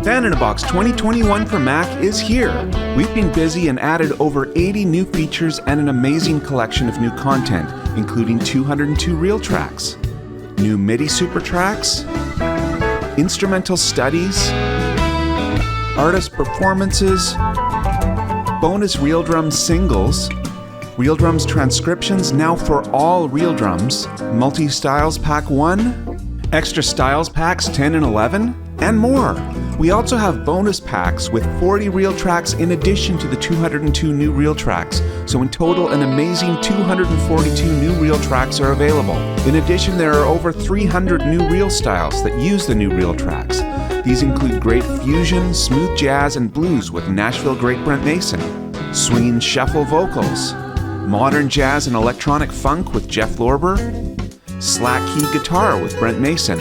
Band in a Box 2021 for Mac is here. We've been busy and added over 80 new features and an amazing collection of new content, including 202 RealTracks, new Midi super tracks, instrumental studies, artist performances, bonus Real Drums singles, Real Drums transcriptions now for all Real Drums, multi-styles pack 1, extra styles packs 10 and 11, and more. We also have bonus packs with 40 RealTracks in addition to the 202 new RealTracks, so in total an amazing 242 new RealTracks are available. In addition, there are over 300 new Real styles that use the new RealTracks. These include great fusion, smooth jazz, and blues with Nashville great Brent Mason, swing and shuffle vocals, modern jazz and electronic funk with Jeff Lorber, slack key guitar with Brent Mason,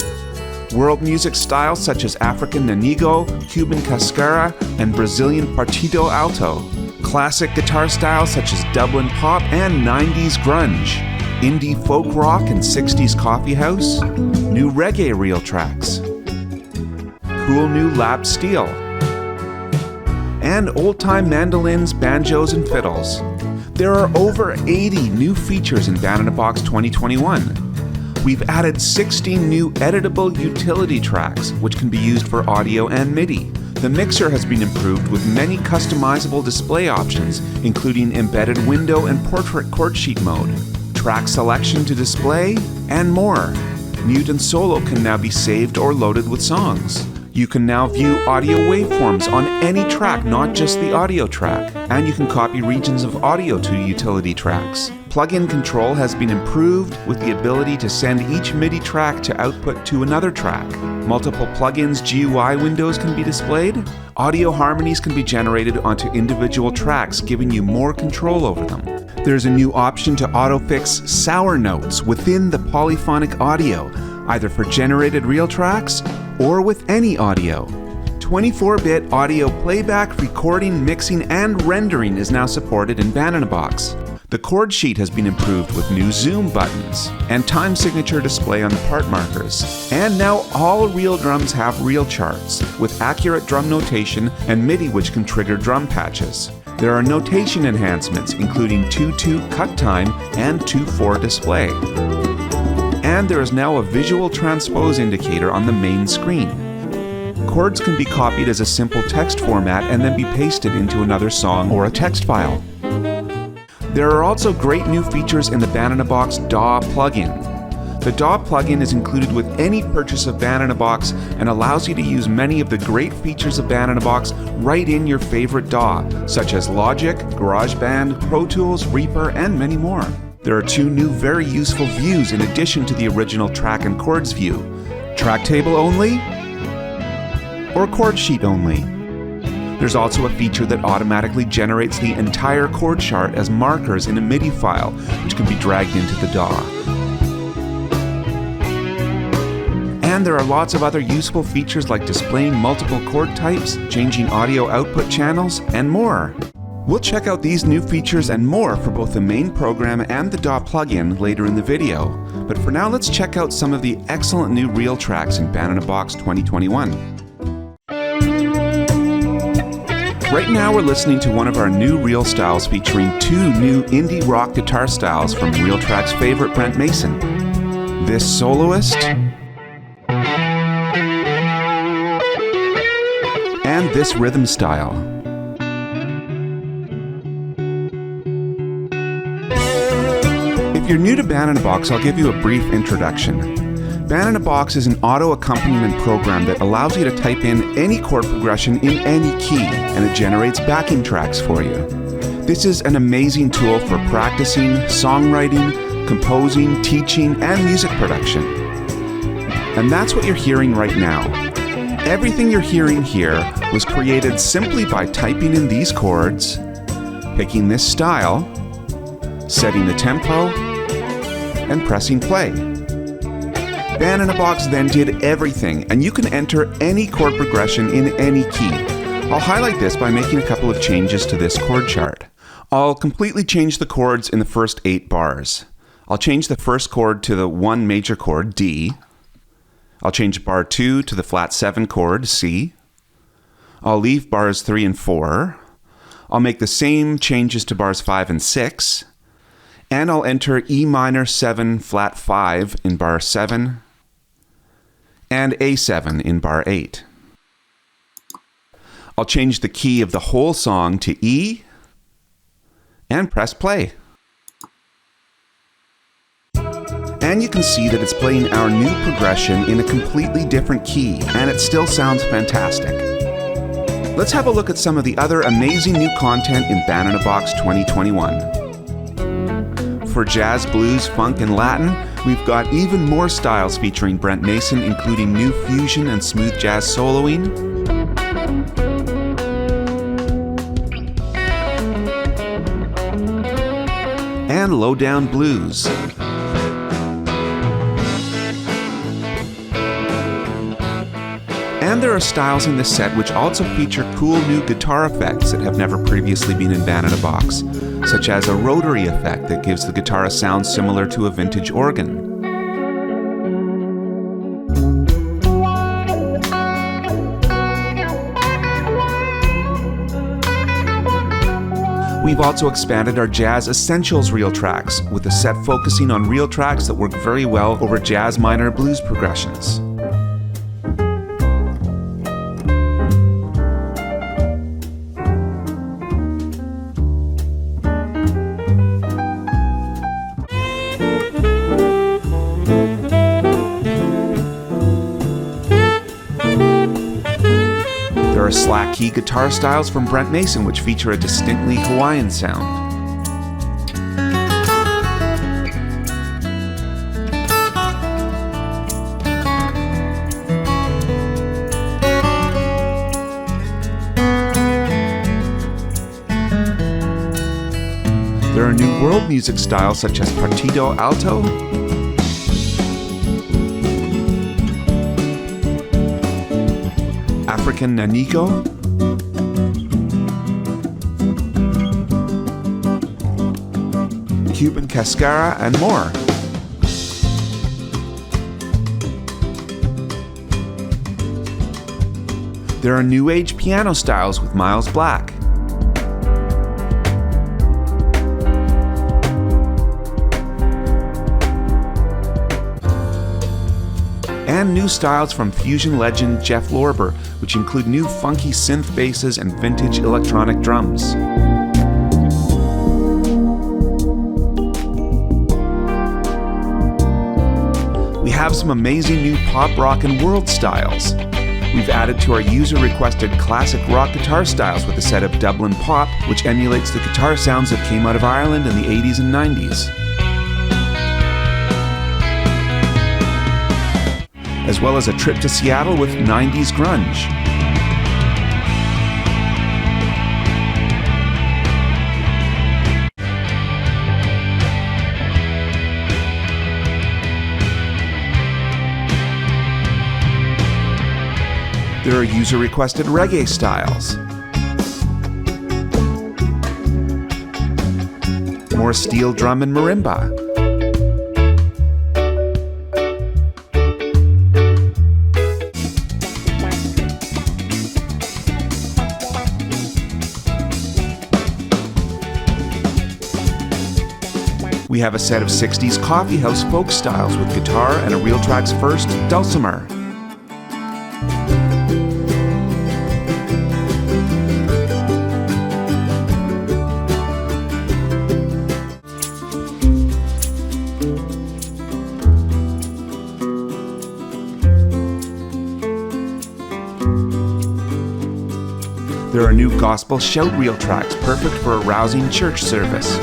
world music styles such as African Nanigo, Cuban Cascara, and Brazilian Partido Alto, classic guitar styles such as Dublin Pop and 90s grunge, indie folk rock and 60s coffee house, new reggae RealTracks, cool new lap steel, and old-time mandolins, banjos, and fiddles. There are over 80 new features in Band in a Box 2021. We've added 16 new editable utility tracks, which can be used for audio and MIDI. The mixer has been improved with many customizable display options, including embedded window and portrait chord sheet mode, track selection to display, and more. Mute and solo can now be saved or loaded with songs. You can now view audio waveforms on any track, not just the audio track, and you can copy regions of audio to utility tracks. Plugin control has been improved with the ability to send each MIDI track to output to another track. Multiple plugins GUI windows can be displayed. Audio harmonies can be generated onto individual tracks, giving you more control over them. There's a new option to auto-fix sour notes within the polyphonic audio, either for generated RealTracks or with any audio. 24-bit audio playback, recording, mixing, and rendering is now supported in Band in a Box. The chord sheet has been improved with new zoom buttons and time signature display on the part markers. And now all Real Drums have Real charts with accurate drum notation and MIDI which can trigger drum patches. There are notation enhancements including 2/2 cut time and 2/4 display. And there is now a visual transpose indicator on the main screen. Chords can be copied as a simple text format and then be pasted into another song or a text file. There are also great new features in the Band in a Box DAW plugin. The DAW plugin is included with any purchase of Band in a Box and allows you to use many of the great features of Band in a Box right in your favorite DAW, such as Logic, GarageBand, Pro Tools, Reaper, and many more. There are 2 new very useful views in addition to the original track and chords view. Track table only or chord sheet only. There's also a feature that automatically generates the entire chord chart as markers in a MIDI file, which can be dragged into the DAW. And there are lots of other useful features like displaying multiple chord types, changing audio output channels, and more. We'll check out these new features and more for both the main program and the DAW plugin later in the video. But for now, let's check out some of the excellent new RealTracks in Band in a Box 2021. Right now we're listening to one of our new Real styles featuring 2 new indie rock guitar styles from RealTracks' favorite Brent Mason. This soloist and this rhythm style. If you're new to Band in a Box, I'll give you a brief introduction. Band in a Box is an auto accompaniment program that allows you to type in any chord progression in any key, and it generates backing tracks for you. This is an amazing tool for practicing, songwriting, composing, teaching, and music production. And that's what you're hearing right now. Everything you're hearing here was created simply by typing in these chords, picking this style, setting the tempo, and pressing play. Band in a Box then did everything, and you can enter any chord progression in any key. I'll highlight this by making a couple of changes to this chord chart. I'll completely change the chords in the first 8 bars. I'll change the first chord to the 1 major chord, D. I'll change bar 2 to the flat 7 chord, C. I'll leave bars 3 and 4. I'll make the same changes to bars 5 and 6. And I'll enter E minor 7 flat 5 in bar 7 and A7 in bar 8. I'll change the key of the whole song to E and press play. And you can see that it's playing our new progression in a completely different key, and it still sounds fantastic. Let's have a look at some of the other amazing new content in Band in a Box 2021. For jazz, blues, funk, and Latin, we've got even more styles featuring Brent Mason, including new fusion and smooth jazz soloing, and low-down blues. And there are styles in this set which also feature cool new guitar effects that have never previously been in Band in a Box, such as a rotary effect that gives the guitar a sound similar to a vintage organ. We've also expanded our Jazz Essentials RealTracks with a set focusing on RealTracks that work very well over jazz minor blues progressions. Slack key guitar styles from Brent Mason which feature a distinctly Hawaiian sound. There are new world music styles such as Partido Alto, African Nanico, Cuban Cascara, and more. There are new age piano styles with Miles Black, and new styles from fusion legend Jeff Lorber, which include new funky synth basses and vintage electronic drums. We have some amazing new pop, rock, and world styles. We've added to our user-requested classic rock guitar styles with a set of Dublin Pop, which emulates the guitar sounds that came out of Ireland in the 80s and 90s. As well as a trip to Seattle with 90s grunge. There are user-requested reggae styles. More steel drum and marimba. We have a set of 60s coffee house folk styles with guitar and a RealTracks first Dulcimer. There are new gospel shout RealTracks, perfect for a rousing church service.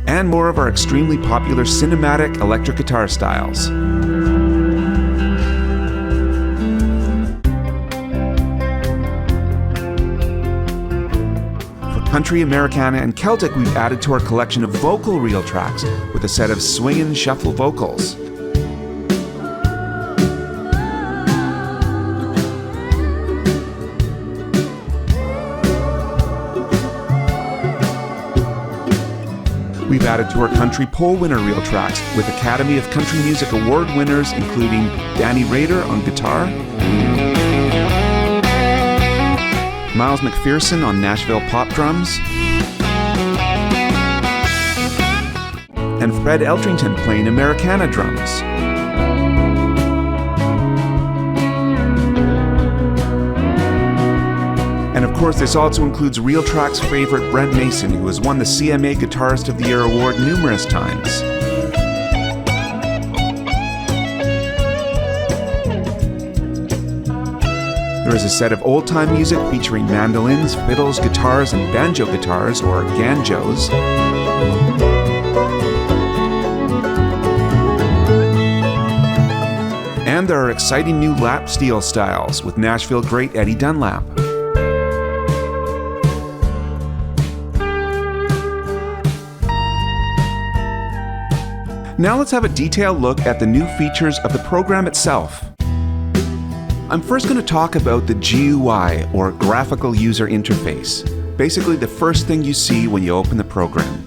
And more of our extremely popular cinematic electric guitar styles. Country, Americana, and Celtic, we've added to our collection of vocal RealTracks with a set of swing and shuffle vocals. We've added to our country poll winner RealTracks with Academy of Country Music Award winners including Danny Rader on guitar, Miles McPherson on Nashville pop drums, and Fred Eltrington playing Americana drums. And of course, this also includes RealTracks favorite Brent Mason, who has won the CMA Guitarist of the Year award numerous times. There is a set of old-time music featuring mandolins, fiddles, guitars, and banjo guitars, or ganjos. And there are exciting new lap steel styles with Nashville great Eddie Dunlap. Now let's have a detailed look at the new features of the program itself. I'm first going to talk about the GUI, or Graphical User Interface, basically the first thing you see when you open the program.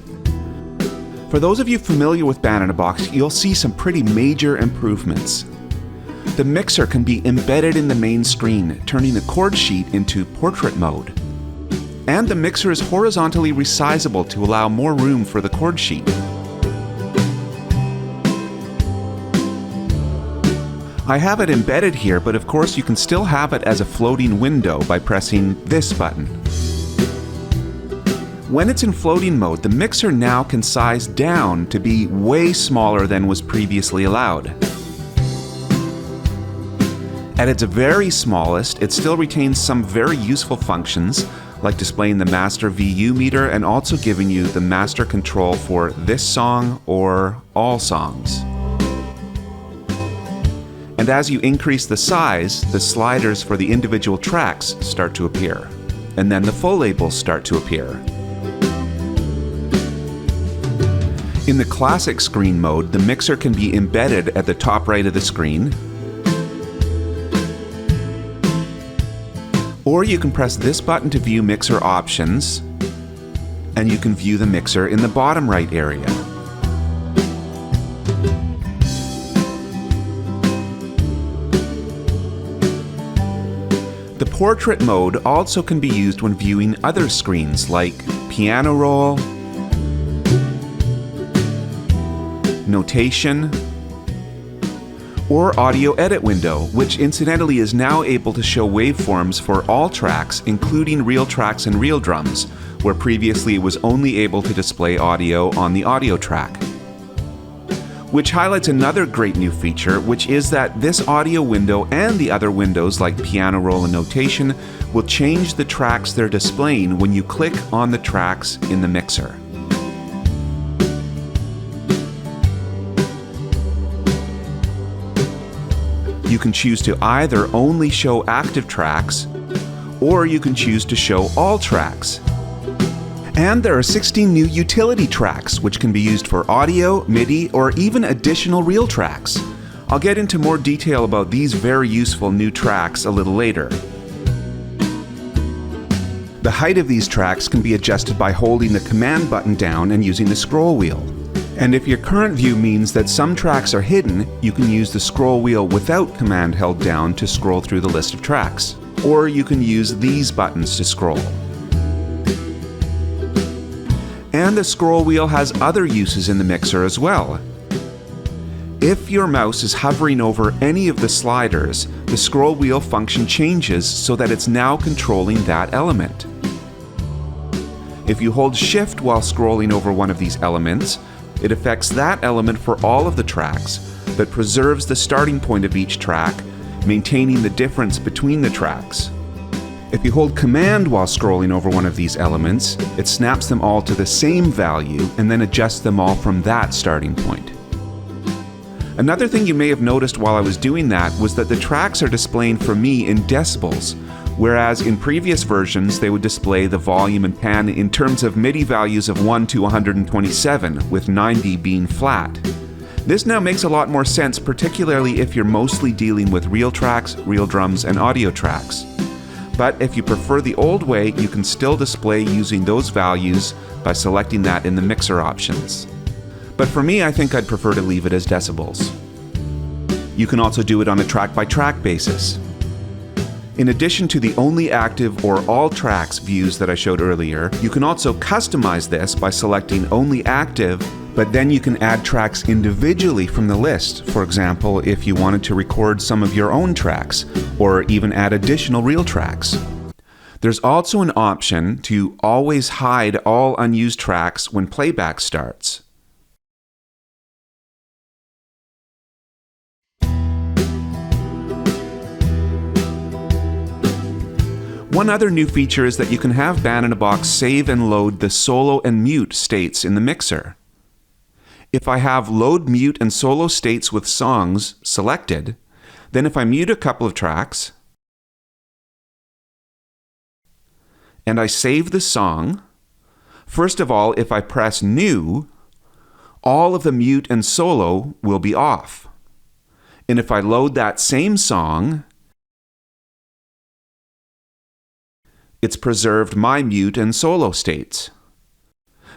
For those of you familiar with Band in a Box, you'll see some pretty major improvements. The mixer can be embedded in the main screen, turning the chord sheet into portrait mode. And the mixer is horizontally resizable to allow more room for the chord sheet. I have it embedded here, but of course you can still have it as a floating window by pressing this button. When it's in floating mode, the mixer now can size down to be way smaller than was previously allowed. At its very smallest, it still retains some very useful functions, like displaying the master VU meter and also giving you the master control for this song or all songs. And as you increase the size, the sliders for the individual tracks start to appear, and then the full labels start to appear. In the classic screen mode, the mixer can be embedded at the top right of the screen, or you can press this button to view mixer options, and you can view the mixer in the bottom right area. The portrait mode also can be used when viewing other screens like piano roll, notation, or audio edit window, which incidentally is now able to show waveforms for all tracks, including RealTracks and Real Drums, where previously it was only able to display audio on the audio track. Which highlights another great new feature, which is that this audio window and the other windows like piano roll and notation will change the tracks they're displaying when you click on the tracks in the mixer. You can choose to either only show active tracks, or you can choose to show all tracks. And there are 16 new utility tracks, which can be used for audio, MIDI, or even additional RealTracks. I'll get into more detail about these very useful new tracks a little later. The height of these tracks can be adjusted by holding the command button down and using the scroll wheel. And if your current view means that some tracks are hidden, you can use the scroll wheel without command held down to scroll through the list of tracks. Or you can use these buttons to scroll. And the scroll wheel has other uses in the mixer as well. If your mouse is hovering over any of the sliders, the scroll wheel function changes so that it's now controlling that element. If you hold Shift while scrolling over one of these elements, it affects that element for all of the tracks, but preserves the starting point of each track, maintaining the difference between the tracks. If you hold Command while scrolling over one of these elements, it snaps them all to the same value and then adjusts them all from that starting point. Another thing you may have noticed while I was doing that was that the tracks are displaying for me in decibels, whereas in previous versions they would display the volume and pan in terms of MIDI values of 1 to 127, with 90 being flat. This now makes a lot more sense, particularly if you're mostly dealing with RealTracks, Real Drums, and audio tracks. but if you prefer the old way, you can still display using those values by selecting that in the mixer options. But for me, I think I'd prefer to leave it as decibels. You can also do it on a track-by-track basis. In addition to the only active or all tracks views that I showed earlier, you can also customize this by selecting only active, but then you can add tracks individually from the list. For example, if you wanted to record some of your own tracks, or even add additional RealTracks. There's also an option to always hide all unused tracks when playback starts. One other new feature is that you can have Band-in-a-Box save and load the solo and mute states in the mixer. If I have load, mute, and solo states with songs selected, then if I mute a couple of tracks, and I save the song, first of all, if I press New, all of the mute and solo will be off. And if I load that same song, it's preserved my mute and solo states.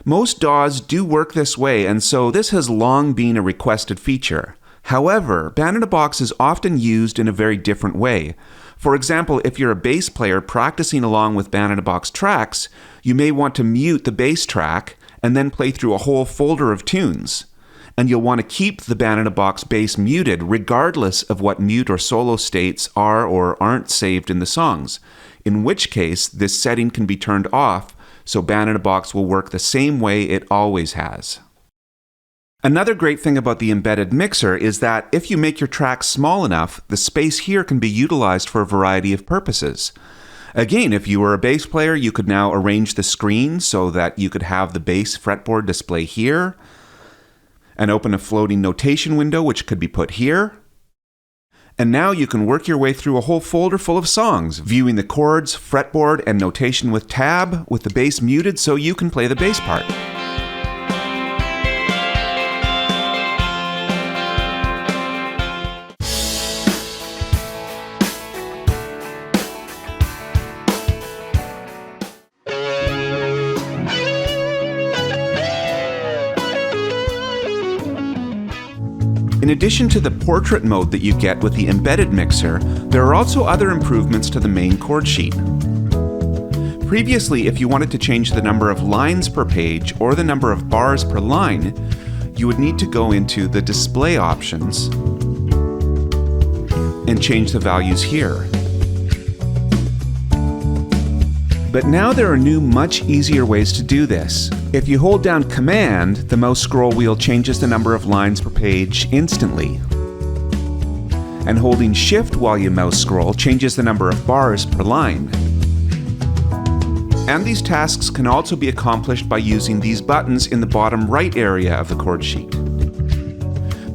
Most DAWs do work this way, and so this has long been a requested feature. However, Band-in-a-Box is often used in a very different way. For example, if you're a bass player practicing along with Band-in-a-Box tracks, you may want to mute the bass track and then play through a whole folder of tunes. And you'll want to keep the Band-in-a-Box bass muted regardless of what mute or solo states are or aren't saved in the songs, in which case this setting can be turned off so Band-in-a-Box will work the same way it always has. Another great thing about the embedded mixer is that if you make your tracks small enough, the space here can be utilized for a variety of purposes. Again, if you were a bass player, you could now arrange the screen so that you could have the bass fretboard display here, and open a floating notation window which could be put here. And now you can work your way through a whole folder full of songs, viewing the chords, fretboard, and notation with tab, with the bass muted so you can play the bass part. In addition to the portrait mode that you get with the embedded mixer, there are also other improvements to the main chord sheet. Previously, if you wanted to change the number of lines per page or the number of bars per line, you would need to go into the display options and change the values here. But now there are new, much easier ways to do this. If you hold down Command, the mouse scroll wheel changes the number of lines per page instantly. And holding Shift while you mouse scroll changes the number of bars per line. And these tasks can also be accomplished by using these buttons in the bottom right area of the chord sheet.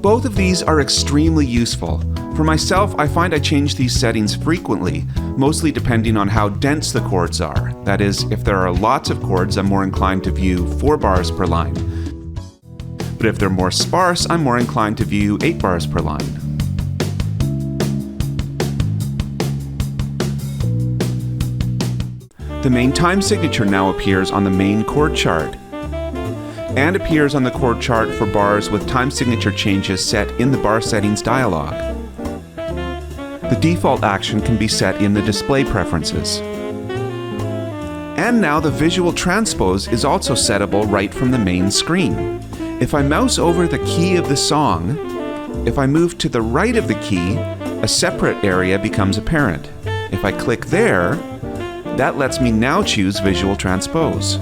Both of these are extremely useful. For myself, I find I change these settings frequently, mostly depending on how dense the chords are. That is, if there are lots of chords, I'm more inclined to view 4 bars per line. But if they're more sparse, I'm more inclined to view 8 bars per line. The main time signature now appears on the main chord chart, and appears on the chord chart for bars with time signature changes set in the bar settings dialog. The default action can be set in the display preferences. And now the visual transpose is also settable right from the main screen. If I mouse over the key of the song, if I move to the right of the key, a separate area becomes apparent. If I click there, that lets me now choose visual transpose.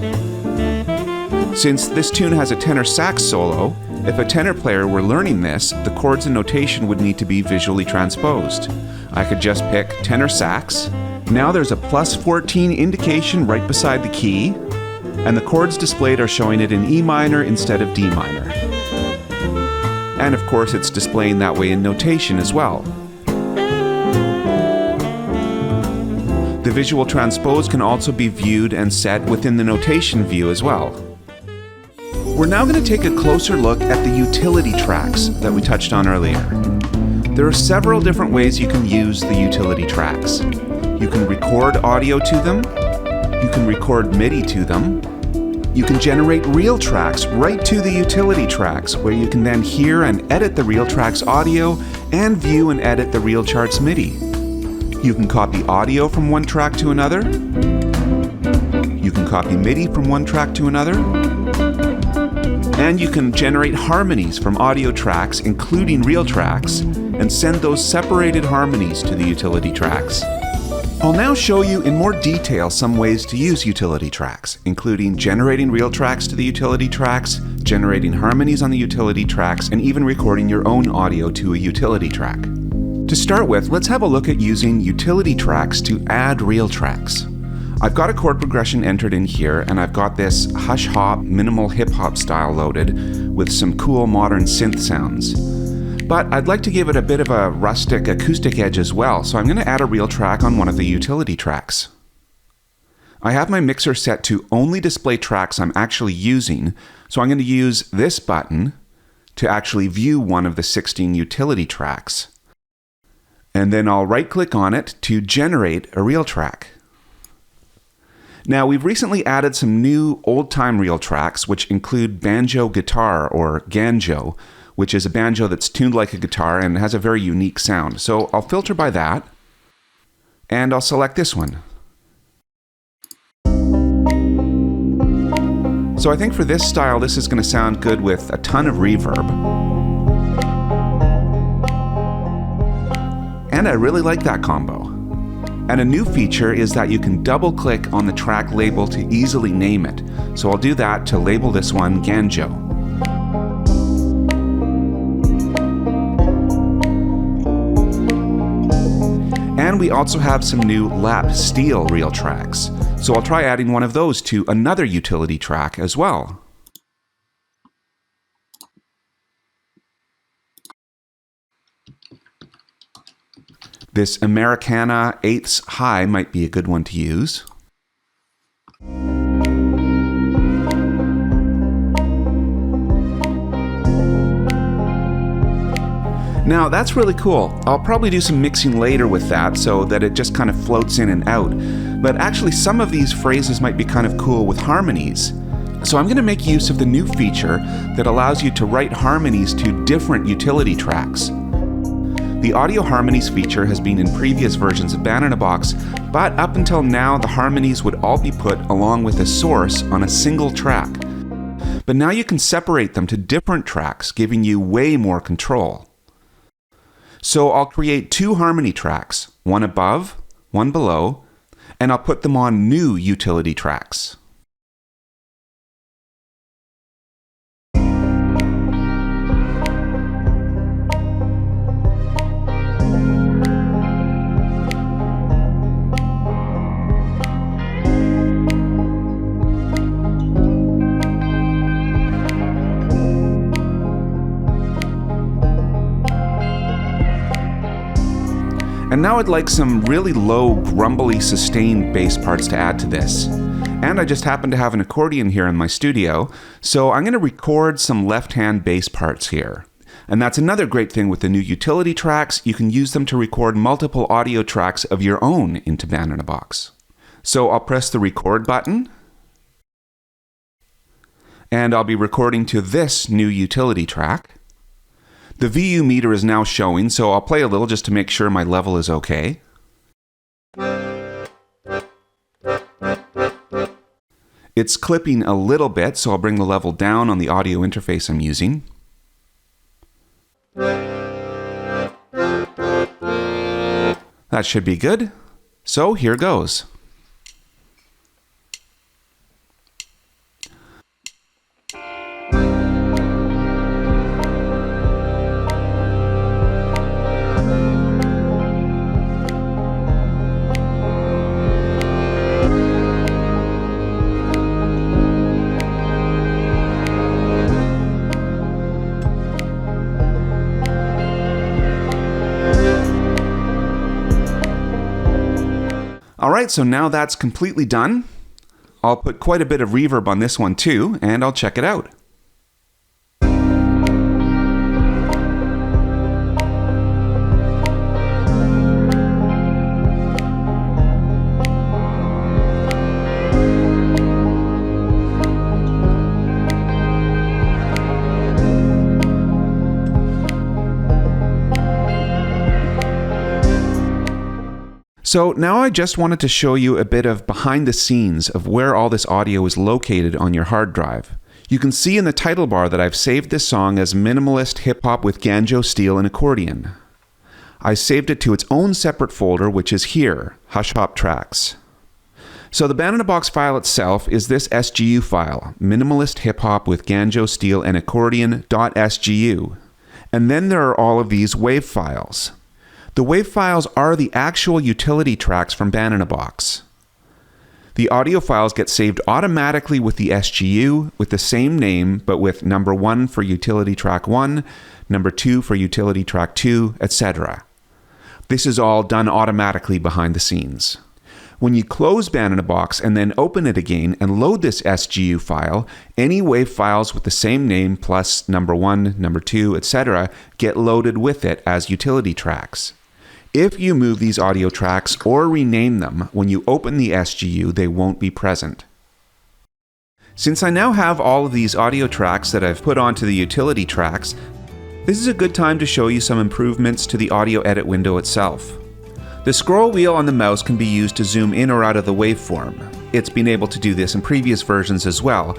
Since this tune has a tenor sax solo, if a tenor player were learning this, the chords and notation would need to be visually transposed. I could just pick tenor sax. Now there's a +14 indication right beside the key, and the chords displayed are showing it in E minor instead of D minor. And of course it's displaying that way in notation as well. The visual transpose can also be viewed and set within the notation view as well. We're now going to take a closer look at the utility tracks that we touched on earlier. There are several different ways you can use the utility tracks. You can record audio to them. You can record MIDI to them. You can generate RealTracks right to the utility tracks, where you can then hear and edit the RealTracks audio and view and edit the RealCharts MIDI. You can copy audio from one track to another. You can copy MIDI from one track to another. And you can generate harmonies from audio tracks, including RealTracks, and send those separated harmonies to the utility tracks. I'll now show you in more detail some ways to use utility tracks, including generating RealTracks to the utility tracks, generating harmonies on the utility tracks, and even recording your own audio to a utility track. To start with, let's have a look at using utility tracks to add RealTracks. I've got a chord progression entered in here, and I've got this hush-hop, minimal hip-hop style loaded with some cool modern synth sounds. But I'd like to give it a bit of a rustic acoustic edge as well, so I'm going to add a RealTrack on one of the utility tracks. I have my mixer set to only display tracks I'm actually using, so I'm going to use this button to actually view one of the 16 utility tracks. And then I'll right-click on it to generate a RealTrack. Now, we've recently added some new old-time RealTracks, which include banjo guitar, or ganjo, which is a banjo that's tuned like a guitar and has a very unique sound. So I'll filter by that, and I'll select this one. So I think for this style, this is going to sound good with a ton of reverb. And I really like that combo. And a new feature is that you can double-click on the track label to easily name it. So I'll do that to label this one Ganjo. And we also have some new lap steel RealTracks. So I'll try adding one of those to another utility track as well. This Americana 8ths high might be a good one to use. Now that's really cool. I'll probably do some mixing later with that so that it just kind of floats in and out. But actually some of these phrases might be kind of cool with harmonies. So I'm going to make use of the new feature that allows you to write harmonies to different utility tracks. The Audio Harmonies feature has been in previous versions of Banana Box, but up until now the harmonies would all be put along with a source on a single track. But now you can separate them to different tracks, giving you way more control. So I'll create two harmony tracks, one above, one below, and I'll put them on new utility tracks. And now I'd like some really low, grumbly, sustained bass parts to add to this. And I just happen to have an accordion here in my studio, so I'm going to record some left-hand bass parts here. And that's another great thing with the new utility tracks. You can use them to record multiple audio tracks of your own into Banana Box. So I'll press the record button, and I'll be recording to this new utility track. The VU meter is now showing, so I'll play a little just to make sure my level is okay. It's clipping a little bit, so I'll bring the level down on the audio interface I'm using. That should be good. So here goes. Alright, so now that's completely done. I'll put quite a bit of reverb on this one too, and I'll check it out. So now I just wanted to show you a bit of behind the scenes of where all this audio is located on your hard drive. You can see in the title bar that I've saved this song as Minimalist Hip Hop with Banjo, Steel, and Accordion. I saved it to its own separate folder, which is here, Hush Hop Tracks. So the Band in a Box file itself is this SGU file, Minimalist Hip Hop with Banjo, Steel, and Accordion.sgu. And then there are all of these WAV files. The WAV files are the actual utility tracks from Band in a Box. The audio files get saved automatically with the SGU with the same name, but with number 1 for utility track 1, number 2 for utility track 2, etc. This is all done automatically behind the scenes. When you close Band in a Box and then open it again and load this SGU file, any WAV files with the same name plus number 1, number 2, etc. get loaded with it as utility tracks. If you move these audio tracks or rename them, when you open the SGU, they won't be present. Since I now have all of these audio tracks that I've put onto the utility tracks, this is a good time to show you some improvements to the audio edit window itself. The scroll wheel on the mouse can be used to zoom in or out of the waveform. It's been able to do this in previous versions as well,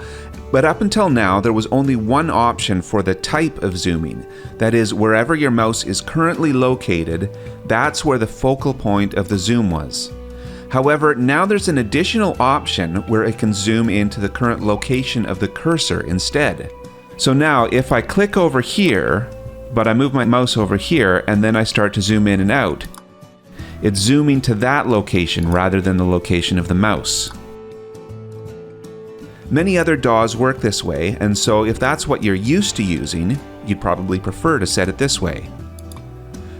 but up until now there was only one option for the type of zooming. That is, wherever your mouse is currently located, that's where the focal point of the zoom was. However, now there's an additional option where it can zoom into the current location of the cursor instead. So now if I click over here, but I move my mouse over here and then I start to zoom in and out, it's zooming to that location rather than the location of the mouse. Many other DAWs work this way, and so if that's what you're used to using, you'd probably prefer to set it this way.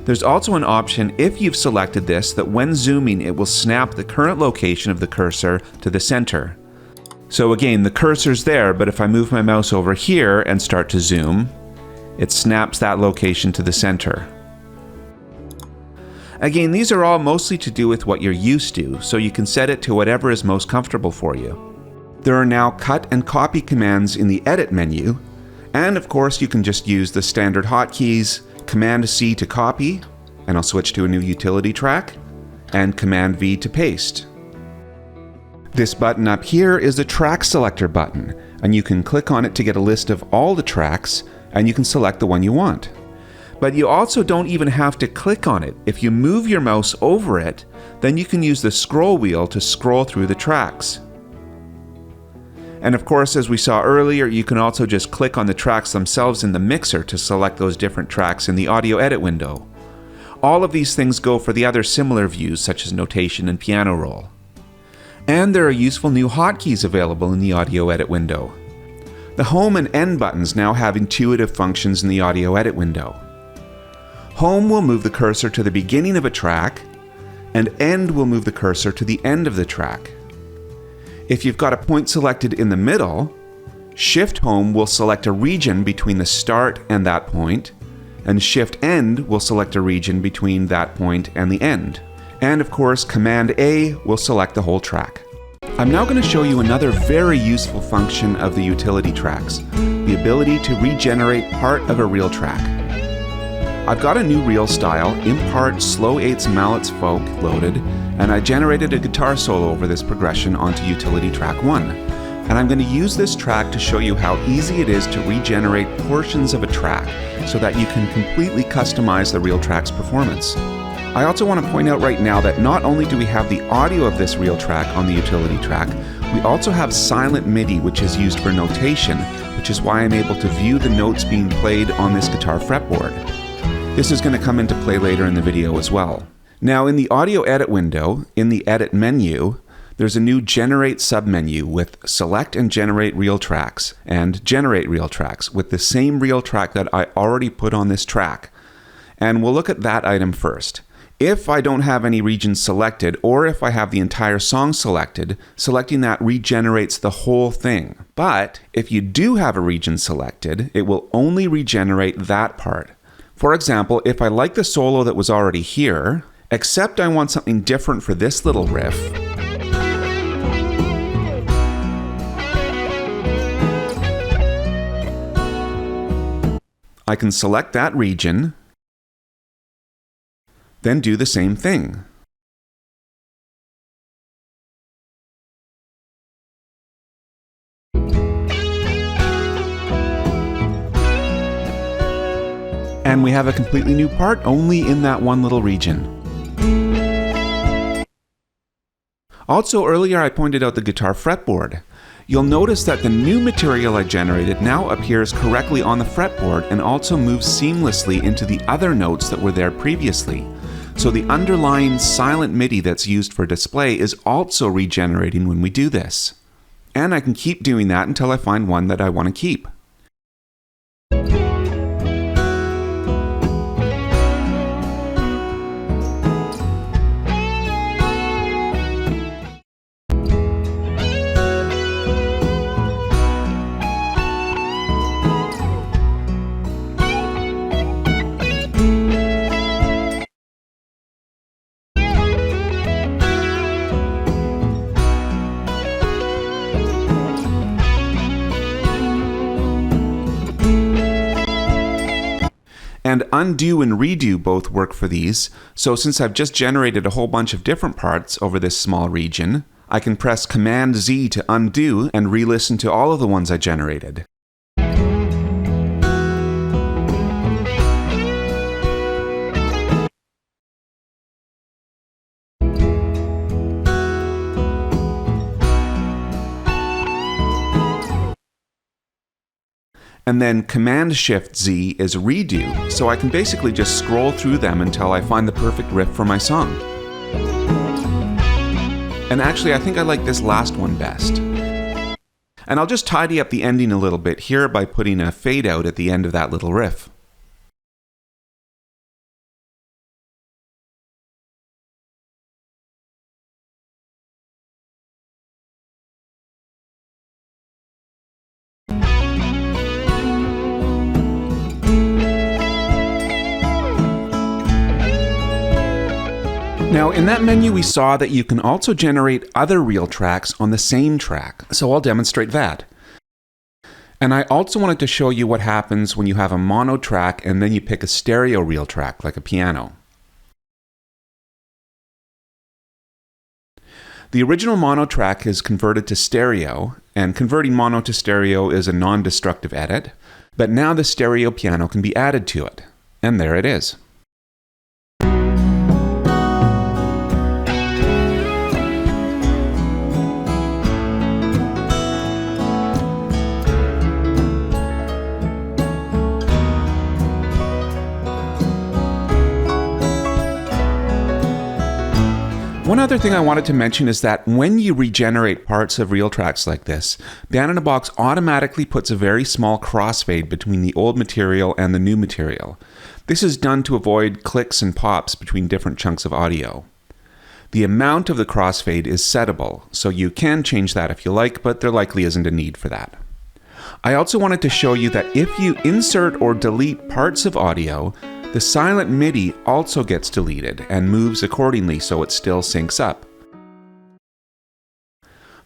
There's also an option if you've selected this that when zooming it will snap the current location of the cursor to the center. So again, the cursor's there, but if I move my mouse over here and start to zoom, it snaps that location to the center. Again, these are all mostly to do with what you're used to, so you can set it to whatever is most comfortable for you. There are now cut and copy commands in the Edit menu, and of course you can just use the standard hotkeys, Command-C to copy, and I'll switch to a new utility track, and Command-V to paste. This button up here is the Track Selector button, and you can click on it to get a list of all the tracks, and you can select the one you want. But you also don't even have to click on it. If you move your mouse over it, then you can use the scroll wheel to scroll through the tracks. And of course, as we saw earlier, you can also just click on the tracks themselves in the mixer to select those different tracks in the audio edit window. All of these things go for the other similar views such as notation and piano roll. And there are useful new hotkeys available in the audio edit window. The Home and End buttons now have intuitive functions in the audio edit window. Home will move the cursor to the beginning of a track, and End will move the cursor to the end of the track. If you've got a point selected in the middle, Shift Home will select a region between the start and that point, and Shift End will select a region between that point and the end. And of course, Command A will select the whole track. I'm now going to show you another very useful function of the utility tracks, the ability to regenerate part of a reel track. I've got a new reel style, Impart Slow 8s Mallets Folk, loaded, and I generated a guitar solo over this progression onto utility track 1. And I'm going to use this track to show you how easy it is to regenerate portions of a track so that you can completely customize the RealTracks performance. I also want to point out right now that not only do we have the audio of this reel track on the utility track, we also have silent MIDI, which is used for notation, which is why I'm able to view the notes being played on this guitar fretboard. This is going to come into play later in the video as well. Now in the audio edit window, in the edit menu, there's a new generate submenu with select and generate reel tracks and generate reel tracks with the same reel track that I already put on this track. And we'll look at that item first. If I don't have any regions selected, or if I have the entire song selected, selecting that regenerates the whole thing. But if you do have a region selected, it will only regenerate that part. For example, if I like the solo that was already here, except I want something different for this little riff, I can select that region, then do the same thing. And we have a completely new part only in that one little region. Also, earlier I pointed out the guitar fretboard. You'll notice that the new material I generated now appears correctly on the fretboard and also moves seamlessly into the other notes that were there previously. So the underlying silent MIDI that's used for display is also regenerating when we do this. And I can keep doing that until I find one that I want to keep. And undo and redo both work for these, so since I've just generated a whole bunch of different parts over this small region, I can press Command Z to undo and re-listen to all of the ones I generated. And then Command-Shift-Z is redo, so I can basically just scroll through them until I find the perfect riff for my song. And actually, I think I like this last one best. And I'll just tidy up the ending a little bit here by putting a fade out at the end of that little riff. Now, in that menu we saw that you can also generate other RealTracks on the same track, so I'll demonstrate that. And I also wanted to show you what happens when you have a mono track and then you pick a stereo RealTrack, like a piano. The original mono track is converted to stereo, and converting mono to stereo is a non-destructive edit, but now the stereo piano can be added to it. And there it is. One other thing I wanted to mention is that when you regenerate parts of RealTracks like this, Band in a Box automatically puts a very small crossfade between the old material and the new material. This is done to avoid clicks and pops between different chunks of audio. The amount of the crossfade is settable, so you can change that if you like, but there likely isn't a need for that. I also wanted to show you that if you insert or delete parts of audio, the silent MIDI also gets deleted and moves accordingly so it still syncs up.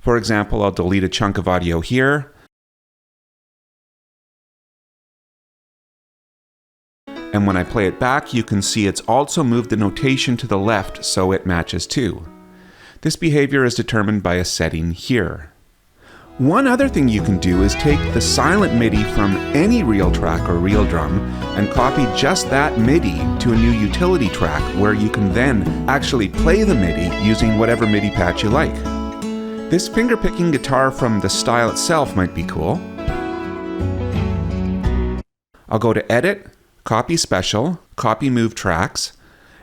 For example, I'll delete a chunk of audio here, and when I play it back, you can see it's also moved the notation to the left so it matches too. This behavior is determined by a setting here. One other thing you can do is take the silent MIDI from any RealTrack or RealDrum and copy just that MIDI to a new utility track where you can then actually play the MIDI using whatever MIDI patch you like. This finger-picking guitar from the style itself might be cool. I'll go to Edit, Copy Special, Copy Move Tracks,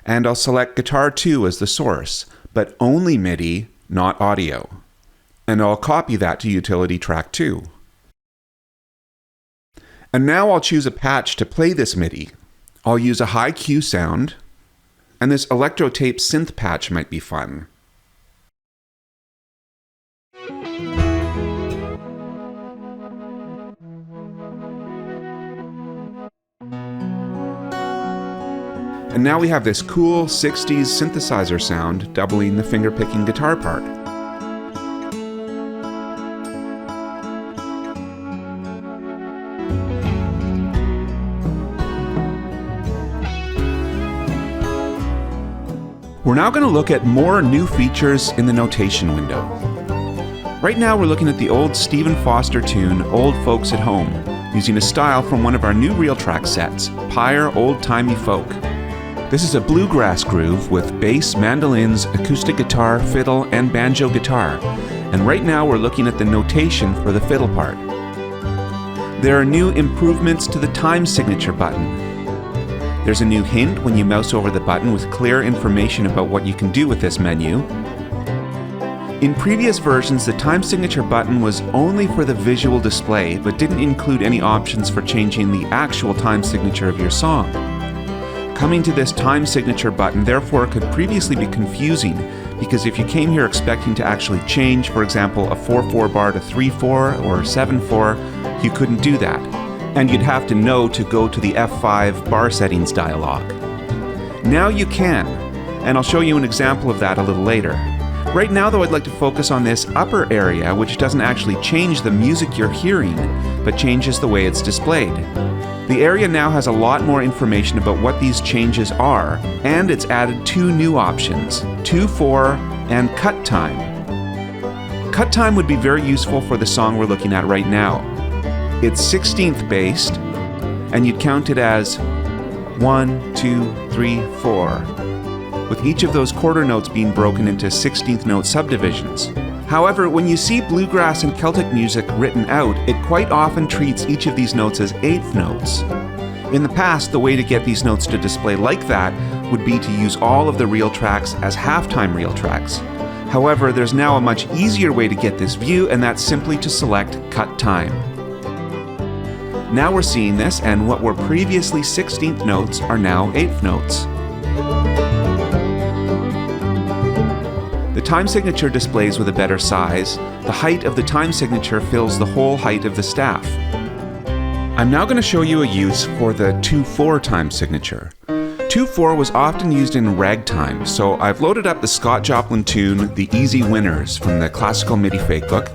and I'll select Guitar 2 as the source, but only MIDI, not audio. And I'll copy that to utility track 2. And now I'll choose a patch to play this MIDI. I'll use a high Q sound, and this electro tape synth patch might be fun. And now we have this cool 60s synthesizer sound doubling the finger-picking guitar part. We're now going to look at more new features in the notation window. Right now we're looking at the old Stephen Foster tune, Old Folks at Home, using a style from one of our new RealTracks sets, Pyre Old Timey Folk. This is a bluegrass groove with bass, mandolins, acoustic guitar, fiddle, and banjo guitar. And right now we're looking at the notation for the fiddle part. There are new improvements to the time signature button. There's a new hint when you mouse over the button with clear information about what you can do with this menu. In previous versions, the time signature button was only for the visual display, but didn't include any options for changing the actual time signature of your song. Coming to this time signature button therefore could previously be confusing, because if you came here expecting to actually change, for example, a 4/4 bar to 3/4 or 7/4, you couldn't do that, and you'd have to know to go to the F5 bar settings dialog. Now you can, and I'll show you an example of that a little later. Right now though, I'd like to focus on this upper area, which doesn't actually change the music you're hearing, but changes the way it's displayed. The area now has a lot more information about what these changes are, and it's added two new options, 2/4 and cut time. Cut time would be very useful for the song we're looking at right now. It's 16th based, and you'd count it as 1, 2, 3, 4, with each of those quarter notes being broken into 16th note subdivisions. However, when you see bluegrass and Celtic music written out, it quite often treats each of these notes as 8th notes. In the past, the way to get these notes to display like that would be to use all of the RealTracks as halftime RealTracks. However, there's now a much easier way to get this view, and that's simply to select Cut Time. Now we're seeing this, and what were previously 16th notes are now 8th notes. The time signature displays with a better size. The height of the time signature fills the whole height of the staff. I'm now going to show you a use for the 2/4 time signature. 2/4 was often used in ragtime, so I've loaded up the Scott Joplin tune, The Easy Winners, from the Classical MIDI Fakebook,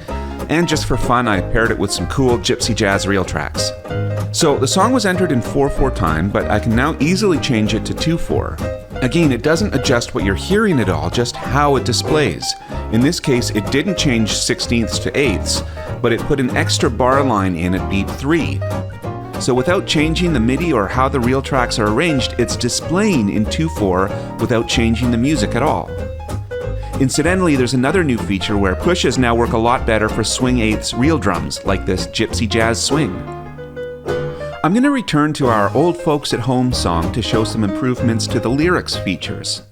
and just for fun I paired it with some cool gypsy jazz RealTracks. So the song was entered in 4/4 time, but I can now easily change it to 2/4. Again, it doesn't adjust what you're hearing at all, just how it displays. In this case, it didn't change 16ths to 8ths, but it put an extra bar line in at beat 3. So without changing the MIDI or how the RealTracks are arranged, it's displaying in 2/4 without changing the music at all. Incidentally, there's another new feature where pushes now work a lot better for swing 8ths real drums, like this gypsy jazz swing. I'm going to return to our Old Folks at Home song to show some improvements to the lyrics features.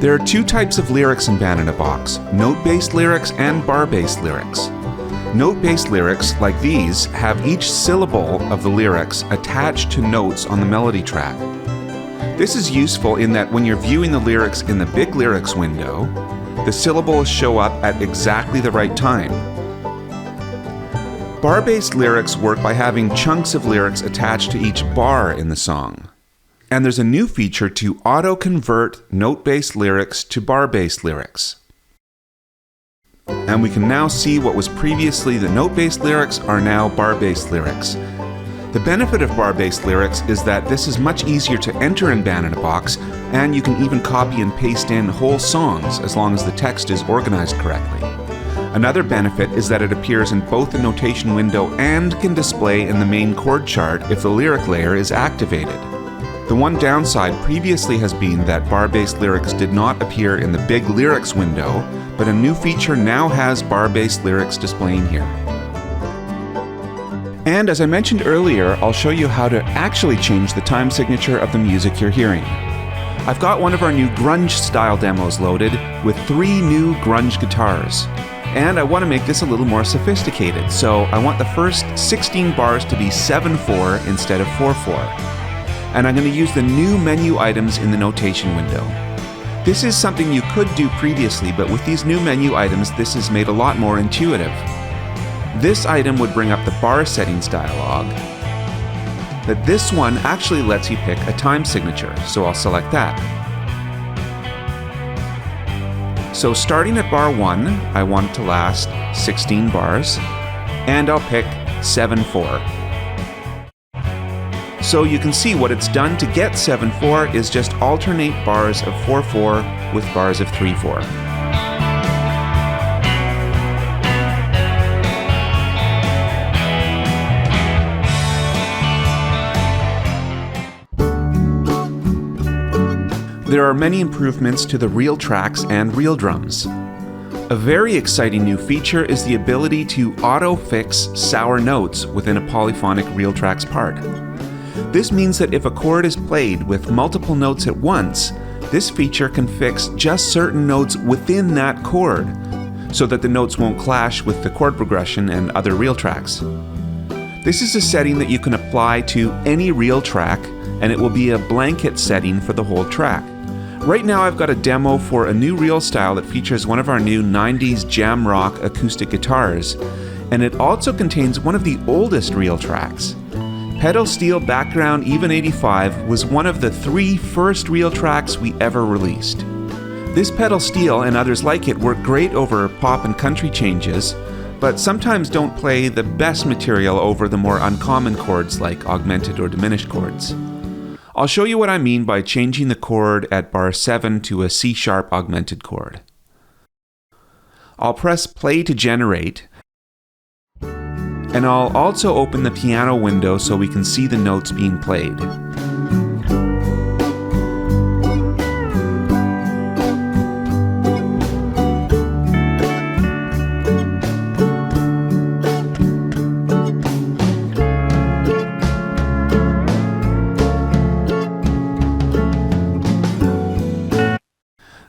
There are two types of lyrics in Band in a Box, note-based lyrics and bar-based lyrics. Note-based lyrics, like these, have each syllable of the lyrics attached to notes on the melody track. This is useful in that when you're viewing the lyrics in the big lyrics window, the syllables show up at exactly the right time. Bar-based lyrics work by having chunks of lyrics attached to each bar in the song. And there's a new feature to auto-convert note-based lyrics to bar-based lyrics. And we can now see what was previously the note-based lyrics are now bar-based lyrics. The benefit of bar-based lyrics is that this is much easier to enter in Band in a Box, and you can even copy and paste in whole songs as long as the text is organized correctly. Another benefit is that it appears in both the notation window and can display in the main chord chart if the lyric layer is activated. The one downside previously has been that bar-based lyrics did not appear in the big lyrics window, but a new feature now has bar-based lyrics displaying here. And as I mentioned earlier, I'll show you how to actually change the time signature of the music you're hearing. I've got one of our new grunge style demos loaded with 3 new grunge guitars. And I want to make this a little more sophisticated, so I want the first 16 bars to be 7/4 instead of 4/4. And I'm going to use the new menu items in the notation window. This is something you could do previously, but with these new menu items, this is made a lot more intuitive. This item would bring up the bar settings dialog, but this one actually lets you pick a time signature, so I'll select that. So starting at bar 1, I want it to last 16 bars, and I'll pick 7/4. So you can see what it's done to get 7/4 is just alternate bars of 4/4 with bars of 3/4. There are many improvements to the RealTracks and RealDrums. A very exciting new feature is the ability to auto-fix sour notes within a polyphonic RealTracks part. This means that if a chord is played with multiple notes at once, this feature can fix just certain notes within that chord, so that the notes won't clash with the chord progression and other RealTracks. This is a setting that you can apply to any RealTrack, and it will be a blanket setting for the whole track. Right now I've got a demo for a new reel style that features one of our new 90s jam rock acoustic guitars, and it also contains one of the oldest RealTracks. Pedal Steel Background Even 85 was one of the 3 first RealTracks we ever released. This pedal steel and others like it work great over pop and country changes, but sometimes don't play the best material over the more uncommon chords like augmented or diminished chords. I'll show you what I mean by changing the chord at bar 7 to a C# augmented chord. I'll press play to generate, and I'll also open the piano window so we can see the notes being played.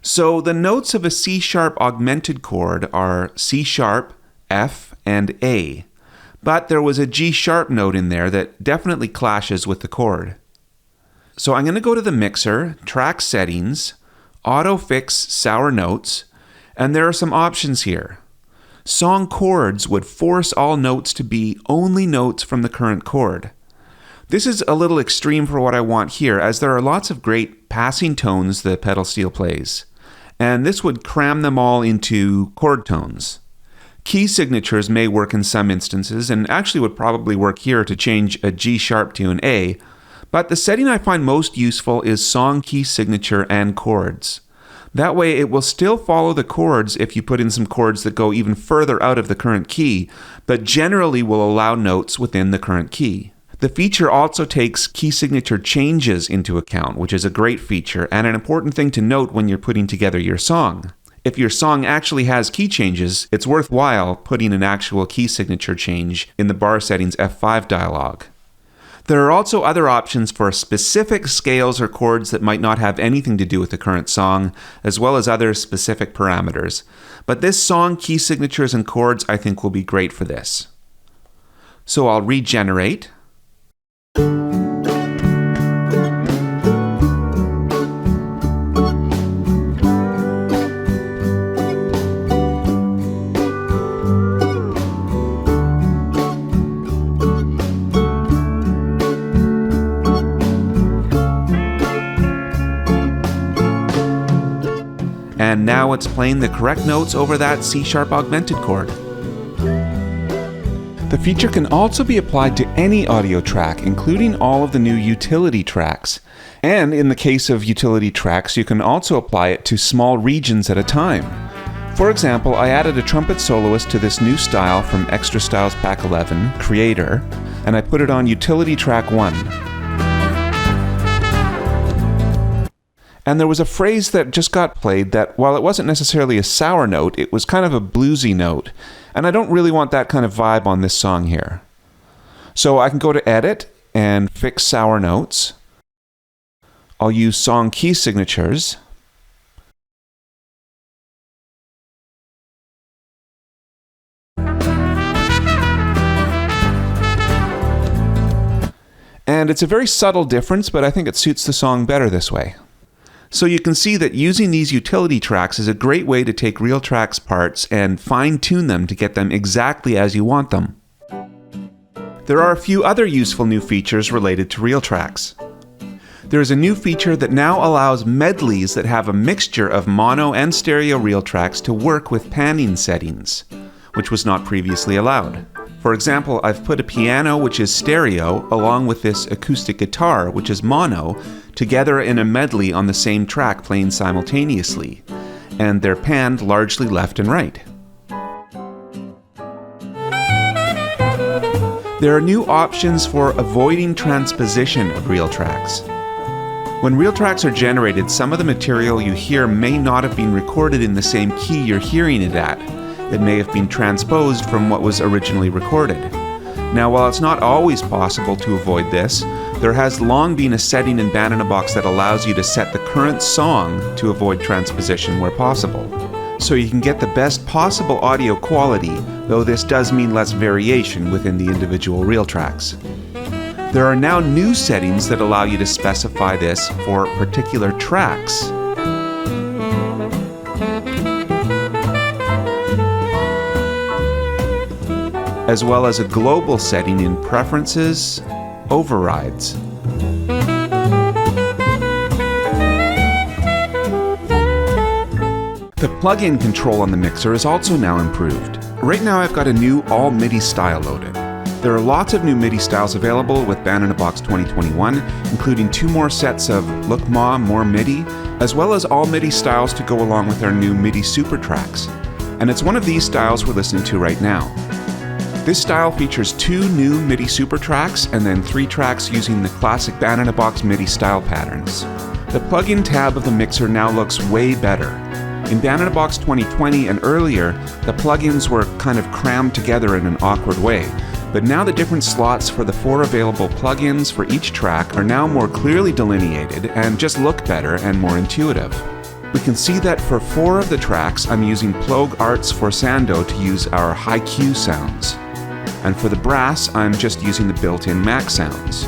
So the notes of a C# augmented chord are C#, F, and A, but there was a G# note in there that definitely clashes with the chord. So I'm going to go to the mixer, track settings, auto fix sour notes, and there are some options here. Song chords would force all notes to be only notes from the current chord. This is a little extreme for what I want here, as there are lots of great passing tones the pedal steel plays, and this would cram them all into chord tones. Key signatures may work in some instances, and actually would probably work here to change a G# to an A, but the setting I find most useful is song key signature and chords. That way it will still follow the chords if you put in some chords that go even further out of the current key, but generally will allow notes within the current key. The feature also takes key signature changes into account, which is a great feature and an important thing to note when you're putting together your song. If your song actually has key changes, it's worthwhile putting an actual key signature change in the bar settings F5 dialog. There are also other options for specific scales or chords that might not have anything to do with the current song, as well as other specific parameters. But this song key signatures and chords I think will be great for this. So I'll regenerate. And now it's playing the correct notes over that C# augmented chord. The feature can also be applied to any audio track, including all of the new utility tracks. And in the case of utility tracks, you can also apply it to small regions at a time. For example, I added a trumpet soloist to this new style from Extra Styles Pack 11, Creator, and I put it on utility track 1. And there was a phrase that just got played that, while it wasn't necessarily a sour note, it was kind of a bluesy note. And I don't really want that kind of vibe on this song here. So I can go to Edit and fix sour notes. I'll use song key signatures. And it's a very subtle difference, but I think it suits the song better this way. So you can see that using these utility tracks is a great way to take RealTracks parts and fine-tune them to get them exactly as you want them. There are a few other useful new features related to RealTracks. There is a new feature that now allows medleys that have a mixture of mono and stereo RealTracks to work with panning settings, which was not previously allowed. For example, I've put a piano, which is stereo, along with this acoustic guitar, which is mono, together in a medley on the same track playing simultaneously, and they're panned largely left and right. There are new options for avoiding transposition of RealTracks. When RealTracks are generated, some of the material you hear may not have been recorded in the same key you're hearing it at. It may have been transposed from what was originally recorded. Now, while it's not always possible to avoid this, there has long been a setting in Band in a Box that allows you to set the current song to avoid transposition where possible. So you can get the best possible audio quality, though this does mean less variation within the individual RealTracks. There are now new settings that allow you to specify this for particular tracks. As well as a global setting in Preferences, Overrides. The plugin control on the mixer is also now improved. Right now I've got a new all MIDI style loaded. There are lots of new Midi styles available with Band in a Box 2021, including 2 more sets of Look Ma, More MIDI, as well as all MIDI styles to go along with our new MIDI Super Tracks. And it's one of these styles we're listening to right now. This style features 2 new MIDI Super Tracks and then 3 tracks using the classic Band in a Box MIDI style patterns. The plugin tab of the mixer now looks way better. In Band in a Box 2020 and earlier, the plugins were kind of crammed together in an awkward way. But now the different slots for the 4 available plugins for each track are now more clearly delineated and just look better and more intuitive. We can see that for 4 of the tracks, I'm using Plogue Arts Forsando to use our high Q sounds. And for the brass, I'm just using the built-in Mac sounds.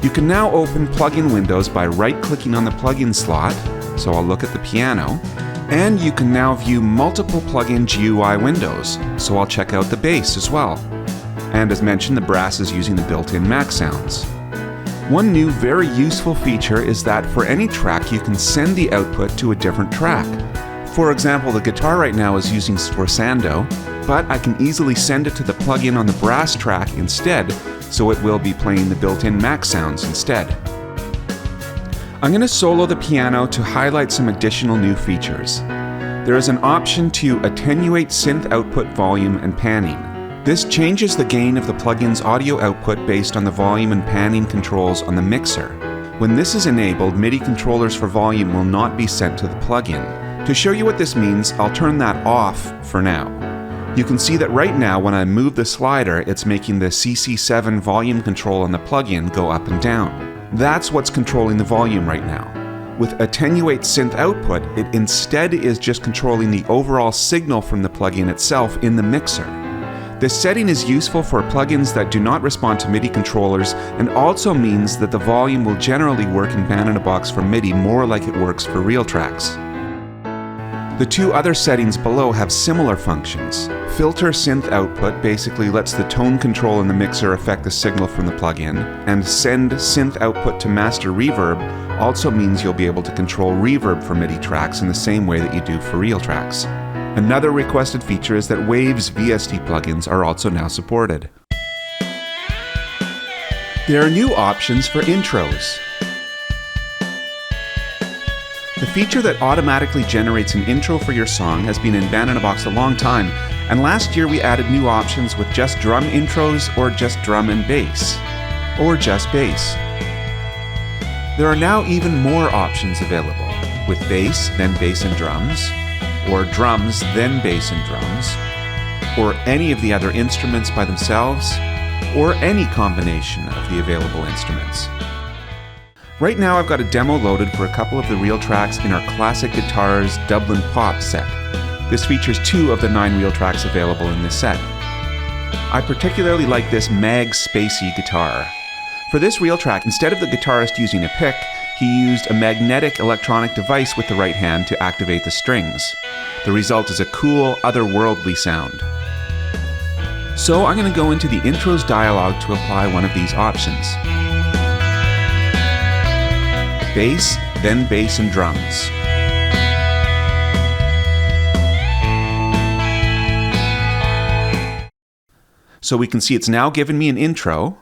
You can now open plugin windows by right-clicking on the plugin slot, so I'll look at the piano, and you can now view multiple plugin GUI windows, so I'll check out the bass as well. And as mentioned, the brass is using the built-in Mac sounds. One new very useful feature is that for any track you can send the output to a different track. For example, the guitar right now is using Sforzando, but I can easily send it to the plugin on the brass track instead, so it will be playing the built-in Mac sounds instead. I'm going to solo the piano to highlight some additional new features. There is an option to attenuate synth output volume and panning. This changes the gain of the plugin's audio output based on the volume and panning controls on the mixer. When this is enabled, MIDI controllers for volume will not be sent to the plugin. To show you what this means, I'll turn that off for now. You can see that right now when I move the slider, it's making the CC7 volume control on the plugin go up and down. That's what's controlling the volume right now. With Attenuate Synth Output, it instead is just controlling the overall signal from the plugin itself in the mixer. This setting is useful for plugins that do not respond to MIDI controllers and also means that the volume will generally work in Band in a Box for MIDI more like it works for RealTracks. The 2 other settings below have similar functions. Filter Synth Output basically lets the tone control in the mixer affect the signal from the plugin, and Send Synth Output to Master Reverb also means you'll be able to control reverb for MIDI tracks in the same way that you do for RealTracks. Another requested feature is that Wave's VST plugins are also now supported. There are new options for intros. The feature that automatically generates an intro for your song has been in Band in a Box a long time, and last year we added new options with just drum intros or just drum and bass, or just bass. There are now even more options available, with bass, then bass and drums, or drums, then bass and drums, or any of the other instruments by themselves, or any combination of the available instruments. Right now I've got a demo loaded for a couple of the RealTracks in our Classic Guitars Dublin Pop set. This features 2 of the 9 RealTracks available in this set. I particularly like this Mag Spacey guitar. For this RealTrack, instead of the guitarist using a pick, he used a magnetic electronic device with the right hand to activate the strings. The result is a cool, otherworldly sound. So I'm going to go into the Intros dialog to apply one of these options. Bass, then bass and drums. So we can see it's now given me an intro,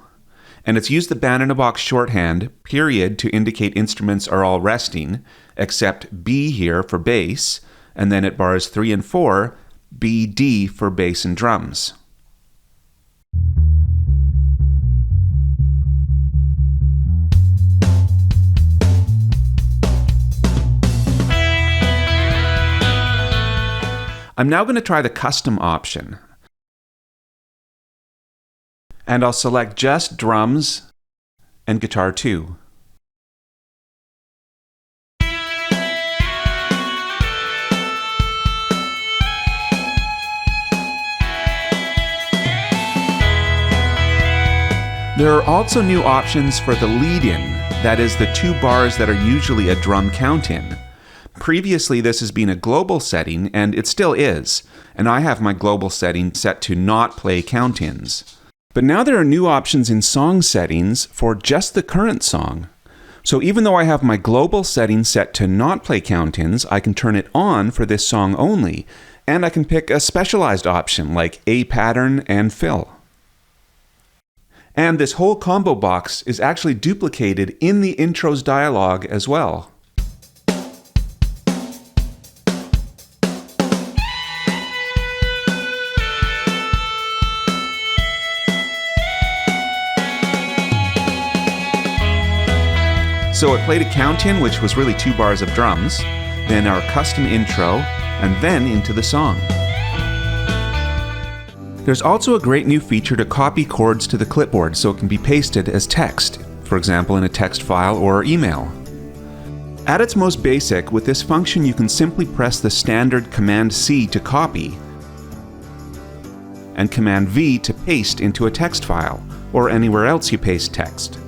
and it's used the Band in a Box shorthand, period, to indicate instruments are all resting, except B here for bass, and then at bars 3 and 4, BD for bass and drums. I'm now going to try the custom option. And I'll select just drums and guitar 2. There are also new options for the lead-in, that is, the 2 bars that are usually a drum count-in. Previously, this has been a global setting, and it still is, and I have my global setting set to not play count-ins. But now there are new options in song settings for just the current song. So even though I have my global setting set to not play count-ins, I can turn it on for this song only, and I can pick a specialized option like A pattern and fill. And this whole combo box is actually duplicated in the intro's dialog as well. So it played a count-in, which was really 2 bars of drums, then our custom intro, and then into the song. There's also a great new feature to copy chords to the clipboard so it can be pasted as text, for example in a text file or email. At its most basic, with this function you can simply press the standard Command-C to copy and Command-V to paste into a text file, or anywhere else you paste text.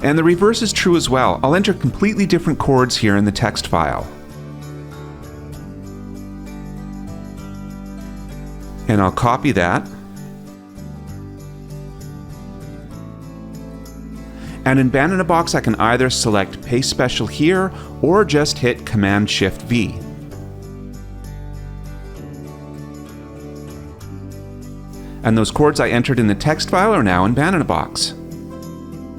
And the reverse is true as well. I'll enter completely different chords here in the text file. And I'll copy that. And in Band in a Box, I can either select Paste Special here, or just hit Command-Shift-V. And those chords I entered in the text file are now in Band in a Box.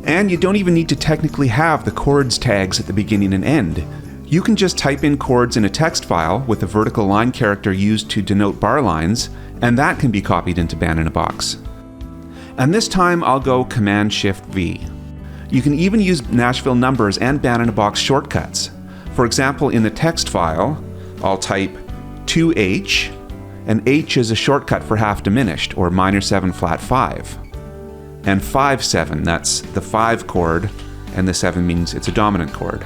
And you don't even need to technically have the chords tags at the beginning and end. You can just type in chords in a text file with a vertical line character used to denote bar lines, and that can be copied into Band in a Box. And this time I'll go Command-Shift-V. You can even use Nashville numbers and Band in a Box shortcuts. For example, in the text file, I'll type 2H, and H is a shortcut for half diminished, or minor 7 flat 5. And 5-7, that's the 5 chord, and the 7 means it's a dominant chord.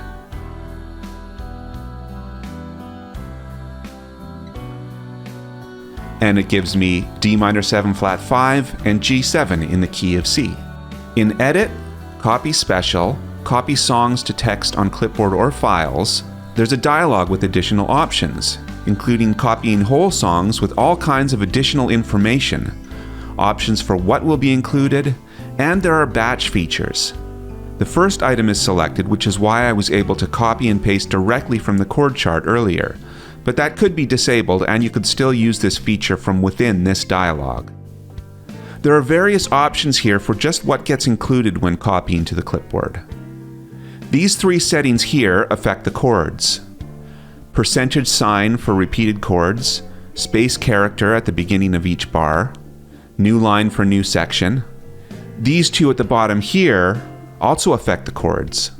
And it gives me D minor 7 flat 5 and G7 in the key of C. In Edit, Copy Special, Copy Songs to Text on Clipboard or Files, there's a dialog with additional options, including copying whole songs with all kinds of additional information, options for what will be included, and there are batch features. The first item is selected, which is why I was able to copy and paste directly from the chord chart earlier, but that could be disabled and you could still use this feature from within this dialog. There are various options here for just what gets included when copying to the clipboard. These 3 settings here affect the chords. Percentage sign for repeated chords, space character at the beginning of each bar, new line for new section. These 2 at the bottom here also affect the chords.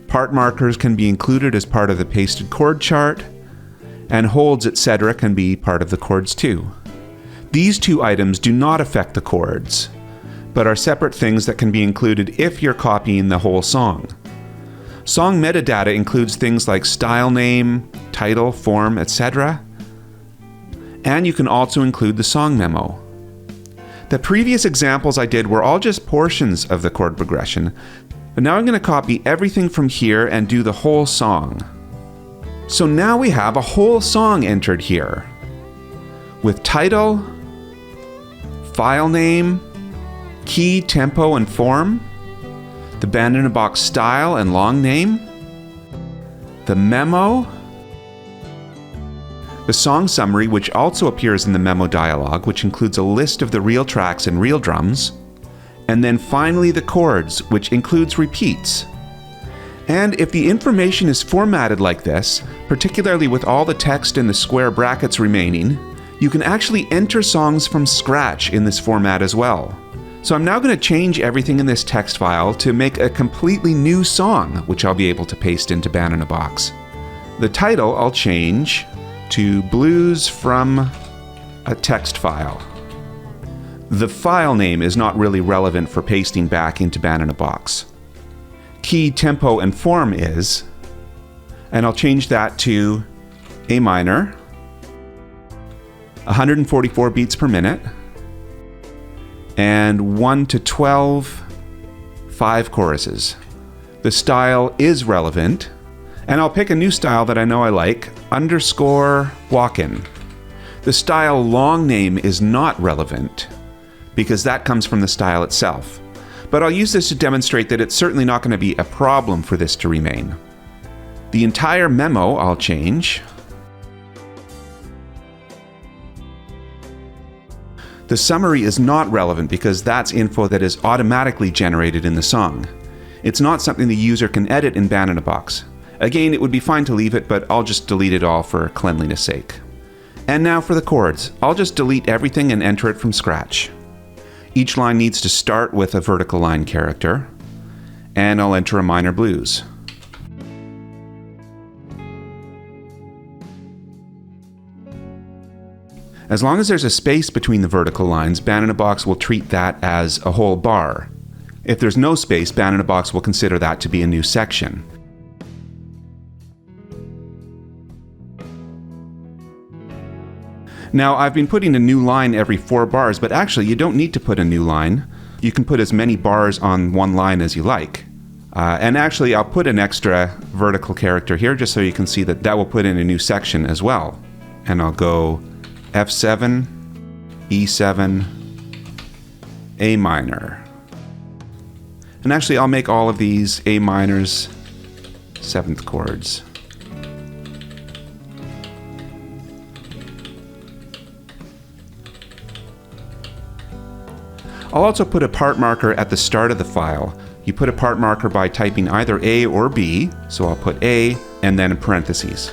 Part markers can be included as part of the pasted chord chart, and holds, etc. can be part of the chords too. These 2 items do not affect the chords, but are separate things that can be included if you're copying the whole song. Song metadata includes things like style name, title, form, etc. And you can also include the song memo. The previous examples I did were all just portions of the chord progression, but now I'm going to copy everything from here and do the whole song. So now we have a whole song entered here, with title, file name, key, tempo, and form, the Band in a Box style and long name, the memo, the song summary, which also appears in the memo dialog, which includes a list of the real tracks and real drums, and then finally the chords, which includes repeats. And if the information is formatted like this, particularly with all the text in the square brackets remaining, you can actually enter songs from scratch in this format as well. So I'm now going to change everything in this text file to make a completely new song, which I'll be able to paste into Band in a Box. The title I'll change to Blues from a text file. The file name is not really relevant for pasting back into Band in a Box. Key, tempo, and form is, and I'll change that to A minor, 144 beats per minute, and 1 to 12, 5 choruses. The style is relevant, and I'll pick a new style that I know I like, underscore walk-in. The style long name is not relevant because that comes from the style itself. But I'll use this to demonstrate that it's certainly not going to be a problem for this to remain. The entire memo I'll change. The summary is not relevant because that's info that is automatically generated in the song. It's not something the user can edit in Band in a Box. Again, it would be fine to leave it, but I'll just delete it all for cleanliness sake. And now for the chords. I'll just delete everything and enter it from scratch. Each line needs to start with a vertical line character, and I'll enter a minor blues. As long as there's a space between the vertical lines, Band in a Box will treat that as a whole bar. If there's no space, Band in a Box will consider that to be a new section. Now, I've been putting a new line every 4 bars, but actually you don't need to put a new line. You can put as many bars on one line as you like. And actually, I'll put an extra vertical character here just so you can see that that will put in a new section as well. And I'll go F7, E7, A minor. And actually, I'll make all of these A minors 7th chords. I'll also put a part marker at the start of the file. You put a part marker by typing either A or B, so I'll put A and then in parentheses.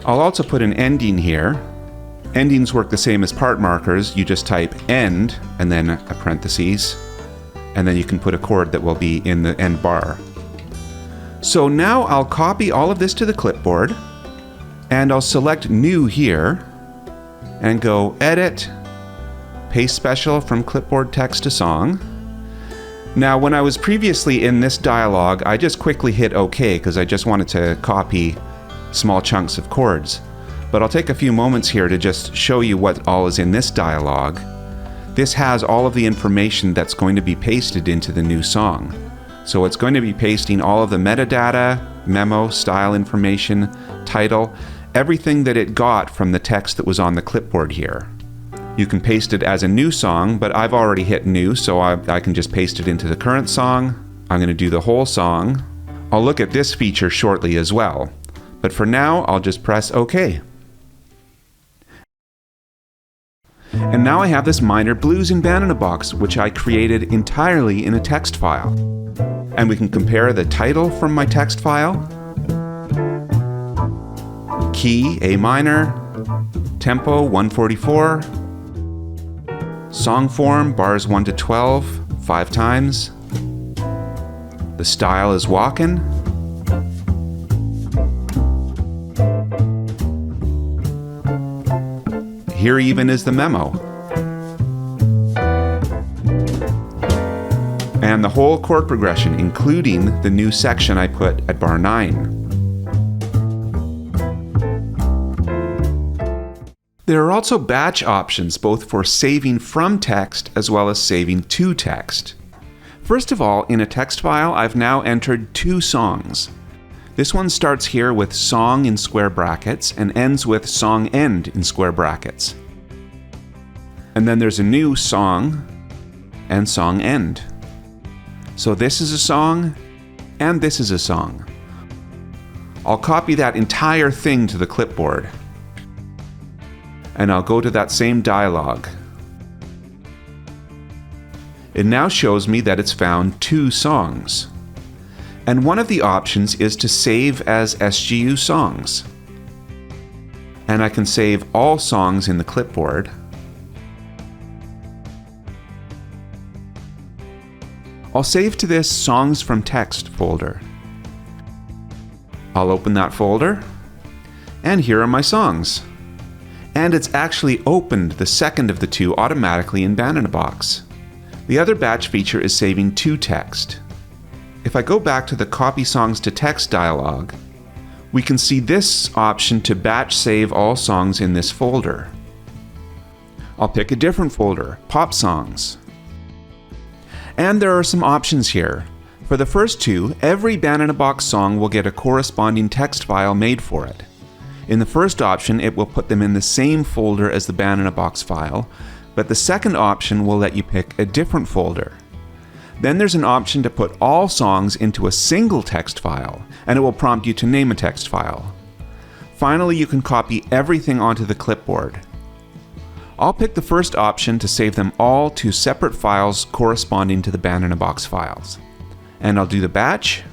I'll also put an ending here. Endings work the same as part markers. You just type end and then a parentheses, and then you can put a chord that will be in the end bar. So now I'll copy all of this to the clipboard, and I'll select New here, and go Edit, Paste Special from Clipboard Text to Song. Now, when I was previously in this dialog, I just quickly hit OK because I just wanted to copy small chunks of chords. But I'll take a few moments here to just show you what all is in this dialog. This has all of the information that's going to be pasted into the new song. So it's going to be pasting all of the metadata, memo, style information, title, everything that it got from the text that was on the clipboard here. You can paste it as a new song, but I've already hit new, so I can just paste it into the current song. I'm going to do the whole song. I'll look at this feature shortly as well. But for now, I'll just press OK. And now I have this minor blues in Band in a Box, which I created entirely in a text file. And we can compare the title from my text file, key A minor, tempo 144, song form bars 1 to 12, 5 times. The style is walkin'. Here even is the memo. And the whole chord progression, including the new section I put at bar 9. There are also batch options both for saving from text as well as saving to text. First of all, in a text file, I've now entered 2 songs. This one starts here with song in square brackets and ends with song end in square brackets. And then there's a new song and song end. So this is a song and this is a song. I'll copy that entire thing to the clipboard. And I'll go to that same dialog. It now shows me that it's found 2 songs. And one of the options is to save as SGU songs. And I can save all songs in the clipboard. I'll save to this Songs from Text folder. I'll open that folder, and here are my songs. And it's actually opened the second of the two automatically in Band-in-a-Box. The other batch feature is saving to text. If I go back to the Copy Songs to Text dialog, we can see this option to batch save all songs in this folder. I'll pick a different folder, Pop Songs. And there are some options here. For the first two, every Band-in-a-Box song will get a corresponding text file made for it. In the first option, it will put them in the same folder as the Band-in-a-Box file, but the second option will let you pick a different folder. Then there's an option to put all songs into a single text file, and it will prompt you to name a text file. Finally, you can copy everything onto the clipboard. I'll pick the first option to save them all to separate files corresponding to the Band-in-a-Box files. And I'll do the batch.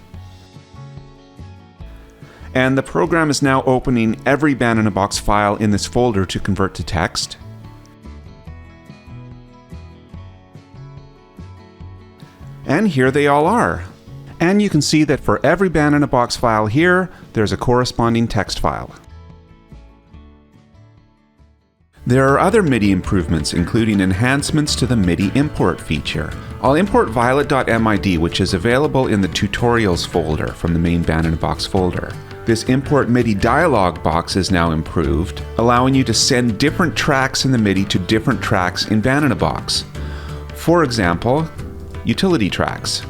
And the program is now opening every Band-in-a-Box file in this folder to convert to text. And here they all are. And you can see that for every Band-in-a-Box file here, there's a corresponding text file. There are other MIDI improvements, including enhancements to the Midi Import feature. I'll import violet.mid, which is available in the Tutorials folder from the main Band-in-a-Box folder. This Import MIDI dialog box is now improved, allowing you to send different tracks in the MIDI to different tracks in Band-in-a-Box. For example, utility tracks.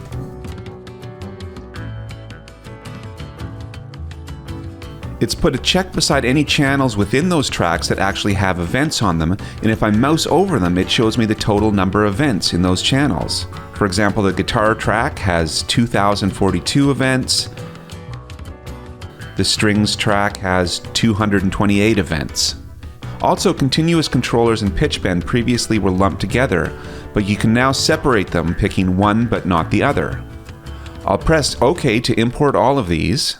It's put a check beside any channels within those tracks that actually have events on them, and if I mouse over them, it shows me the total number of events in those channels. For example, the guitar track has 2042 events. The strings track has 228 events. Also, continuous controllers and pitch bend previously were lumped together, but you can now separate them, picking one but not the other. I'll press OK to import all of these,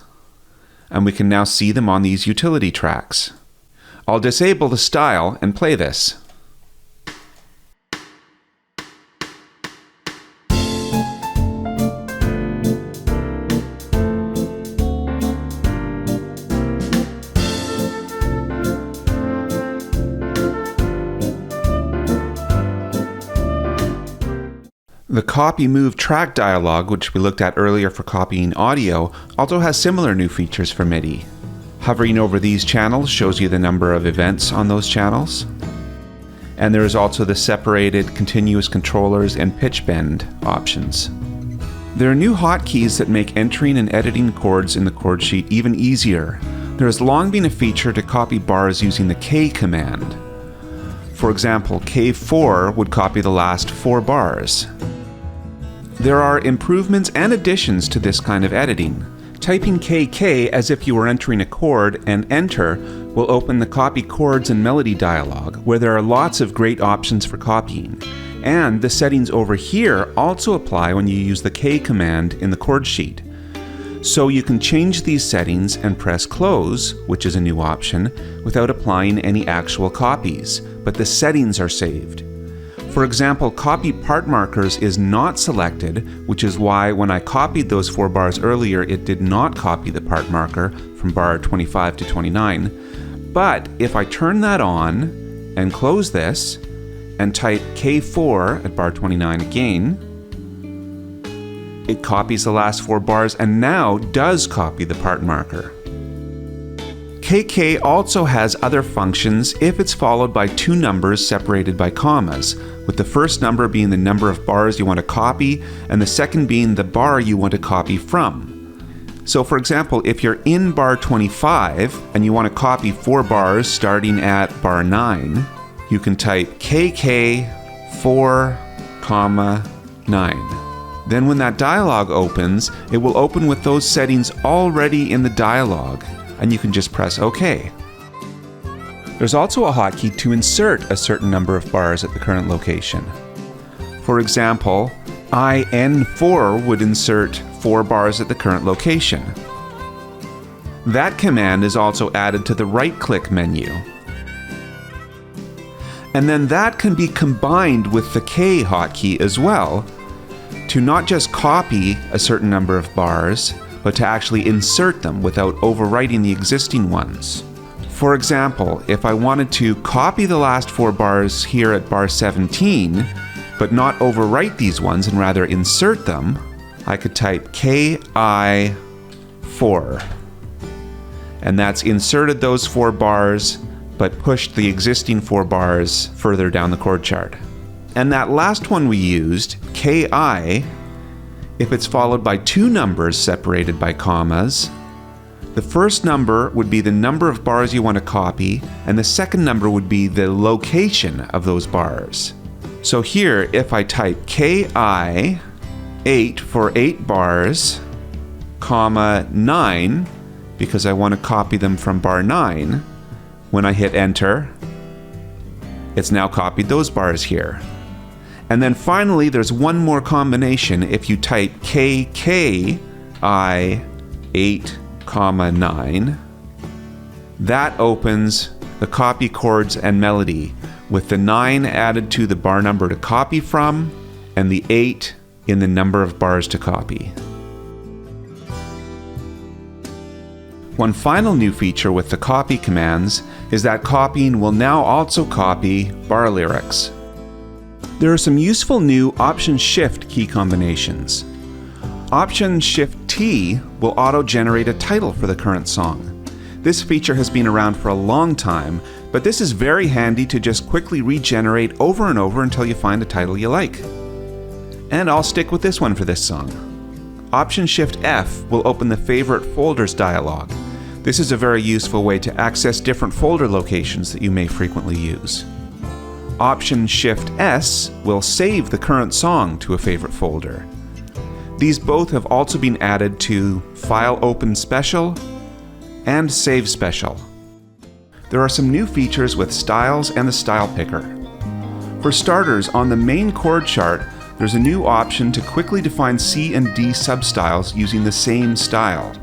and we can now see them on these utility tracks. I'll disable the style and play this. The Copy Move Track dialog, which we looked at earlier for copying audio, also has similar new features for MIDI. Hovering over these channels shows you the number of events on those channels. And there is also the separated continuous controllers and pitch bend options. There are new hotkeys that make entering and editing chords in the chord sheet even easier. There has long been a feature to copy bars using the K command. For example, K4 would copy the last 4 bars. There are improvements and additions to this kind of editing. Typing KK as if you were entering a chord and enter will open the Copy Chords and Melody dialog, where there are lots of great options for copying. And the settings over here also apply when you use the K command in the chord sheet. So you can change these settings and press close, which is a new option, without applying any actual copies, but the settings are saved. For example, Copy Part Markers is not selected, which is why when I copied those 4 bars earlier, it did not copy the part marker from bar 25 to 29. But if I turn that on and close this and type K4 at bar 29 again, it copies the last 4 bars and now does copy the part marker. KK also has other functions if it's followed by 2 numbers separated by commas, with the first number being the number of bars you want to copy and the second being the bar you want to copy from. So for example, if you're in bar 25 and you want to copy 4 bars starting at bar 9, you can type KK 4, 9. Then when that dialog opens, it will open with those settings already in the dialog, and you can just press OK. There's also a hotkey to insert a certain number of bars at the current location. For example, IN4 would insert 4 bars at the current location. That command is also added to the right-click menu. And then that can be combined with the K hotkey as well, to not just copy a certain number of bars, but to actually insert them without overwriting the existing ones. For example, if I wanted to copy the last 4 bars here at bar 17, but not overwrite these ones and rather insert them, I could type KI4. And that's inserted those 4 bars, but pushed the existing 4 bars further down the chord chart. And that last one we used, KI, if it's followed by 2 numbers separated by commas, the first number would be the number of bars you want to copy, and the second number would be the location of those bars. So here, if I type KI 8 for 8 bars, comma 9, because I want to copy them from bar 9, when I hit enter, it's now copied those bars here. And then finally, there's one more combination. If you type KKI 8, 9, that opens the copy chords and melody with the 9 added to the bar number to copy from and the 8 in the number of bars to copy. One final new feature with the copy commands is that copying will now also copy bar lyrics. There are some useful new Option-Shift key combinations. Option-Shift-T will auto-generate a title for the current song. This feature has been around for a long time, but this is very handy to just quickly regenerate over and over until you find a title you like. And I'll stick with this one for this song. Option-Shift-F will open the Favorite Folders dialog. This is a very useful way to access different folder locations that you may frequently use. Option-Shift-S will save the current song to a favorite folder. These both have also been added to File Open Special and Save Special. There are some new features with styles and the style picker. For starters, on the main chord chart, there's a new option to quickly define C and D substyles using the same style.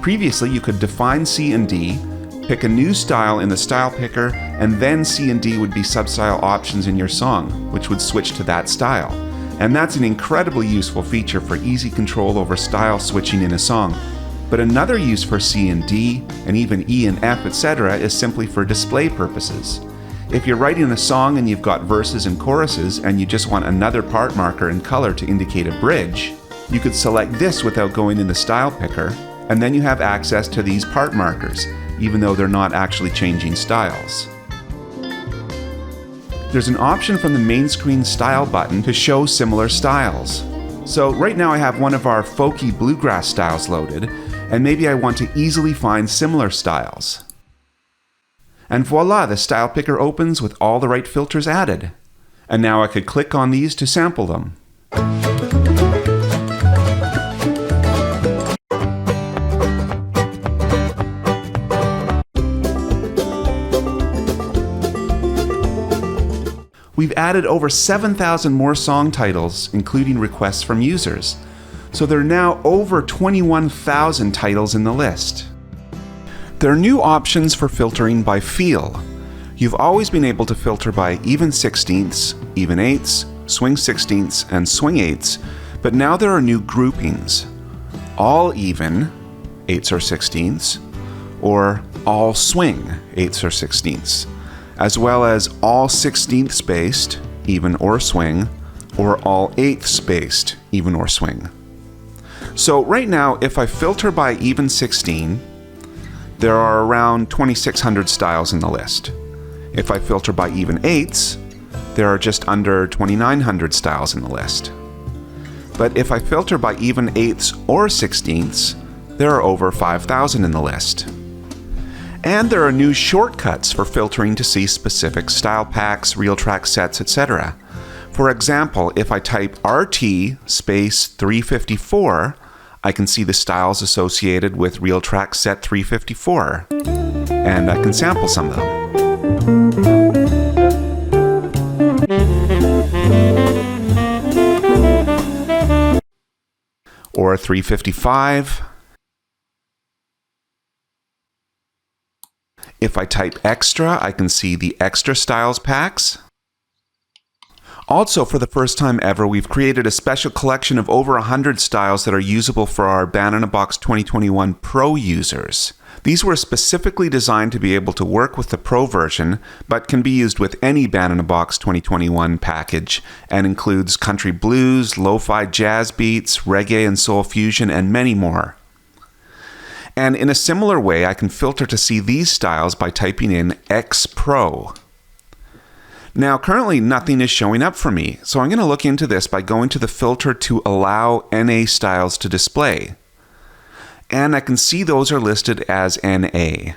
Previously, you could define C and D, pick a new style in the style picker, and then C and D would be substyle options in your song, which would switch to that style. And that's an incredibly useful feature for easy control over style switching in a song. But another use for C and D, and even E and F, etc., is simply for display purposes. If you're writing a song and you've got verses and choruses, and you just want another part marker in color to indicate a bridge, you could select this without going in the style picker, and then you have access to these part markers, even though they're not actually changing styles. There's an option from the main screen style button to show similar styles. So right now I have one of our folky bluegrass styles loaded, and maybe I want to easily find similar styles. And voila, the style picker opens with all the right filters added. And now I could click on these to sample them. We've added over 7,000 more song titles, including requests from users. So there are now over 21,000 titles in the list. There are new options for filtering by feel. You've always been able to filter by even 16ths, even 8ths, swing 16ths, and swing 8ths, but now there are new groupings. All even, 8ths or 16ths, or all swing, 8ths or 16ths, as well as all 16th spaced, even or swing, or all 8th spaced, even or swing. So right now, if I filter by even 16, there are around 2,600 styles in the list. If I filter by even 8ths, there are just under 2,900 styles in the list. But if I filter by even 8ths or 16ths, there are over 5,000 in the list. And there are new shortcuts for filtering to see specific style packs, RealTracks sets, etc. For example, if I type RT space 354, I can see the styles associated with RealTracks set 354, and I can sample some of them. Or 355. If I type extra, I can see the extra styles packs. Also, for the first time ever, we've created a special collection of over 100 styles that are usable for our Band-in-a-Box 2021 Pro users. These were specifically designed to be able to work with the Pro version, but can be used with any Band-in-a-Box 2021 package, and includes country blues, lo-fi jazz beats, reggae and soul fusion, and many more. And in a similar way, I can filter to see these styles by typing in X Pro. Now, currently nothing is showing up for me, so I'm going to look into this by going to the filter to allow NA styles to display. And I can see those are listed as NA.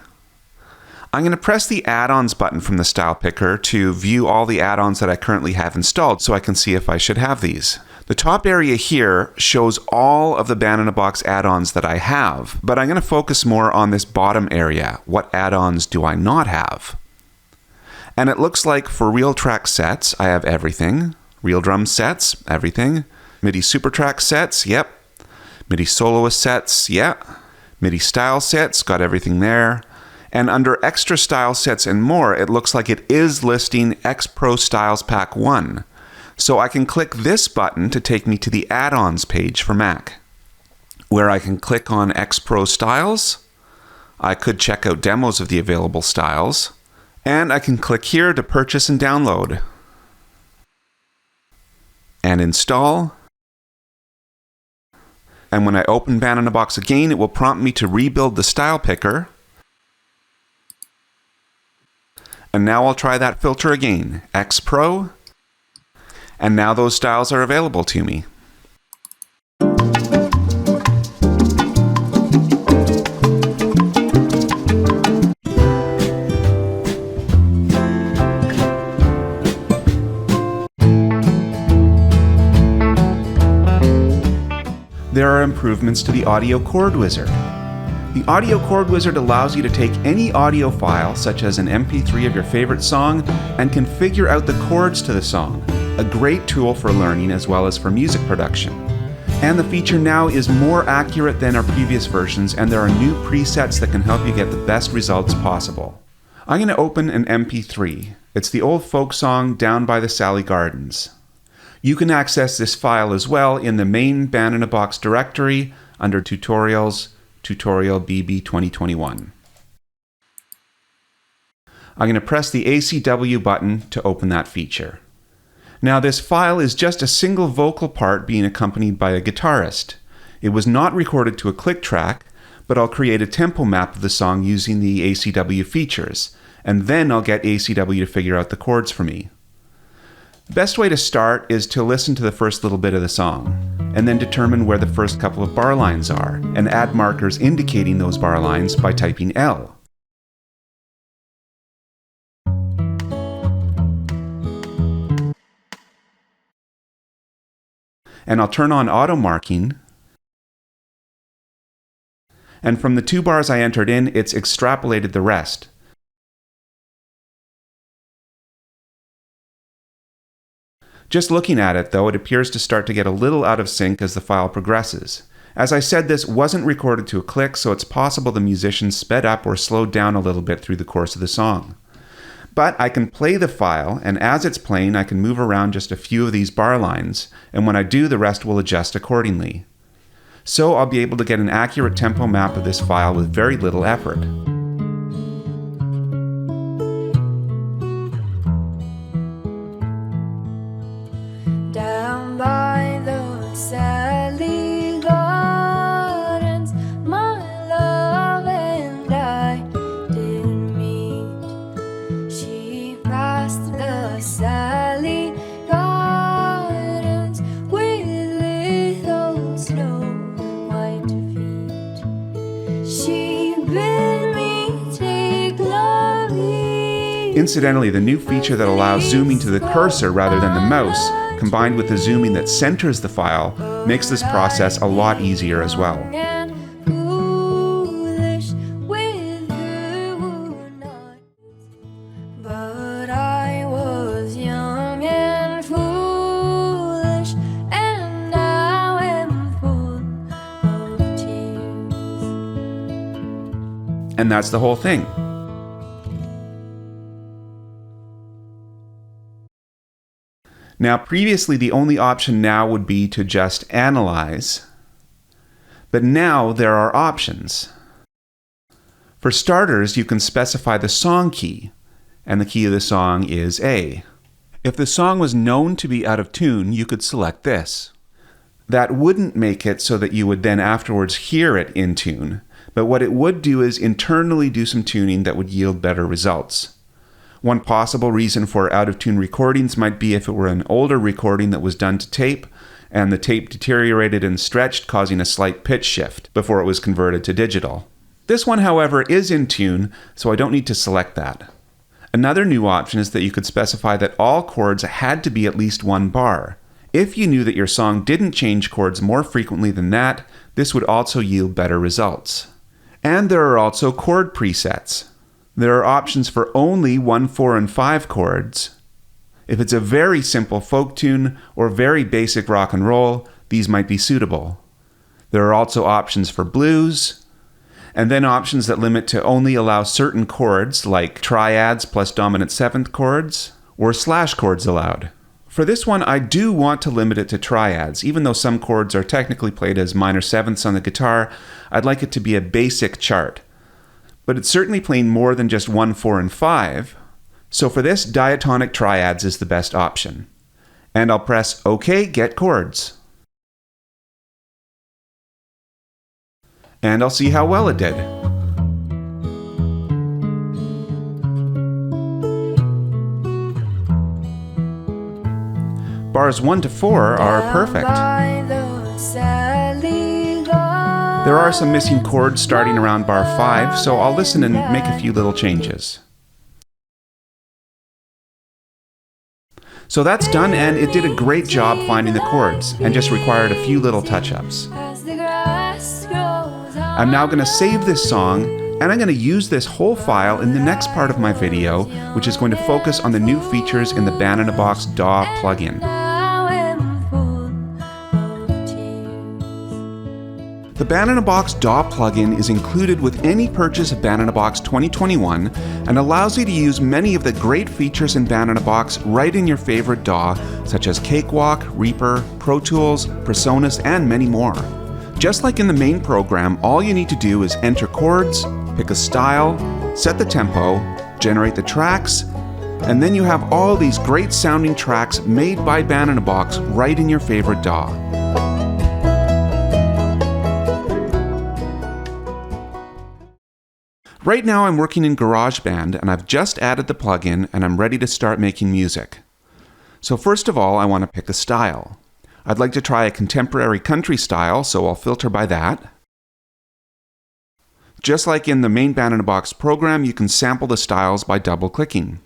I'm going to press the add-ons button from the style picker to view all the add-ons that I currently have installed so I can see if I should have these. The top area here shows all of the Band-in-a-Box add-ons that I have, but I'm going to focus more on this bottom area. What add-ons do I not have? And it looks like for RealTracks sets, I have everything. Real drum sets, everything. Midi SuperTrack sets, yep. Midi Soloist sets, yeah. Midi Style sets, got everything there. And under Extra Style Sets and More, it looks like it is listing X Pro Styles Pack 1. So I can click this button to take me to the add-ons page for Mac, where I can click on X Pro Styles. I could check out demos of the available styles. And I can click here to purchase and download. And install. And when I open Band-in-a-Box again, it will prompt me to rebuild the style picker. And now I'll try that filter again, X Pro. And now those styles are available to me. There are improvements to the Audio Chord Wizard. The Audio Chord Wizard allows you to take any audio file, such as an MP3 of your favorite song, and configure out the chords to the song. A great tool for learning as well as for music production. And the feature now is more accurate than our previous versions, and there are new presets that can help you get the best results possible. I'm going to open an MP3. It's the old folk song Down by the Sally Gardens. You can access this file as well in the main Band-in-a-Box directory under Tutorials, Tutorial BB 2021. I'm going to press the ACW button to open that feature. Now this file is just a single vocal part being accompanied by a guitarist. It was not recorded to a click track, but I'll create a tempo map of the song using the ACW features, and then I'll get ACW to figure out the chords for me. The best way to start is to listen to the first little bit of the song, and then determine where the first couple of bar lines are, and add markers indicating those bar lines by typing L. And I'll turn on auto marking, and from the 2 bars I entered in, it's extrapolated the rest. Just looking at it, though, it appears to start to get a little out of sync as the file progresses. As I said, this wasn't recorded to a click, so it's possible the musician sped up or slowed down a little bit through the course of the song. But I can play the file, and as it's playing, I can move around just a few of these bar lines, and when I do, the rest will adjust accordingly. So I'll be able to get an accurate tempo map of this file with very little effort. Down by the Sally Gardens, my love and I did meet. She passed the Sally Gardens with little snow white feet. She bid me take love. Incidentally, the new feature that allows zooming to the cursor rather than the mouse, combined with the zooming that centers the file, makes this process a lot easier as well. But I was young and foolish, and now am full of tears. And that's the whole thing. Now, previously, the only option now would be to just analyze, but now there are options. For starters, you can specify the song key, and the key of the song is A. If the song was known to be out of tune, you could select this. That wouldn't make it so that you would then afterwards hear it in tune, but what it would do is internally do some tuning that would yield better results. One possible reason for out-of-tune recordings might be if it were an older recording that was done to tape, and the tape deteriorated and stretched, causing a slight pitch shift before it was converted to digital. This one, however, is in tune, so I don't need to select that. Another new option is that you could specify that all chords had to be at least one bar. If you knew that your song didn't change chords more frequently than that, this would also yield better results. And there are also chord presets. There are options for only 1, 4, and 5 chords. If it's a very simple folk tune or very basic rock and roll, these might be suitable. There are also options for blues, and then options that limit to only allow certain chords like triads plus dominant 7th chords, or slash chords allowed. For this one, I do want to limit it to triads. Even though some chords are technically played as minor 7ths on the guitar, I'd like it to be a basic chart. But it's certainly playing more than just 1, 4, and 5, so for this, diatonic triads is the best option. And I'll press OK, get chords. And I'll see how well it did. Bars 1 to 4 are perfect. There are some missing chords starting around bar 5, so I'll listen and make a few little changes. So that's done, and it did a great job finding the chords, and just required a few little touch-ups. I'm now going to save this song, and I'm going to use this whole file in the next part of my video, which is going to focus on the new features in the Band-in-a-Box DAW plugin. The Band-in-a-Box DAW plugin is included with any purchase of Band-in-a-Box 2021 and allows you to use many of the great features in Band-in-a-Box right in your favorite DAW, such as Cakewalk, Reaper, Pro Tools, Presonus, and many more. Just like in the main program, all you need to do is enter chords, pick a style, set the tempo, generate the tracks, and then you have all these great sounding tracks made by Band-in-a-Box right in your favorite DAW. Right now I'm working in GarageBand, and I've just added the plugin and I'm ready to start making music. So first of all, I want to pick a style. I'd like to try a contemporary country style, so I'll filter by that. Just like in the main Band-in-a-Box program, you can sample the styles by double-clicking.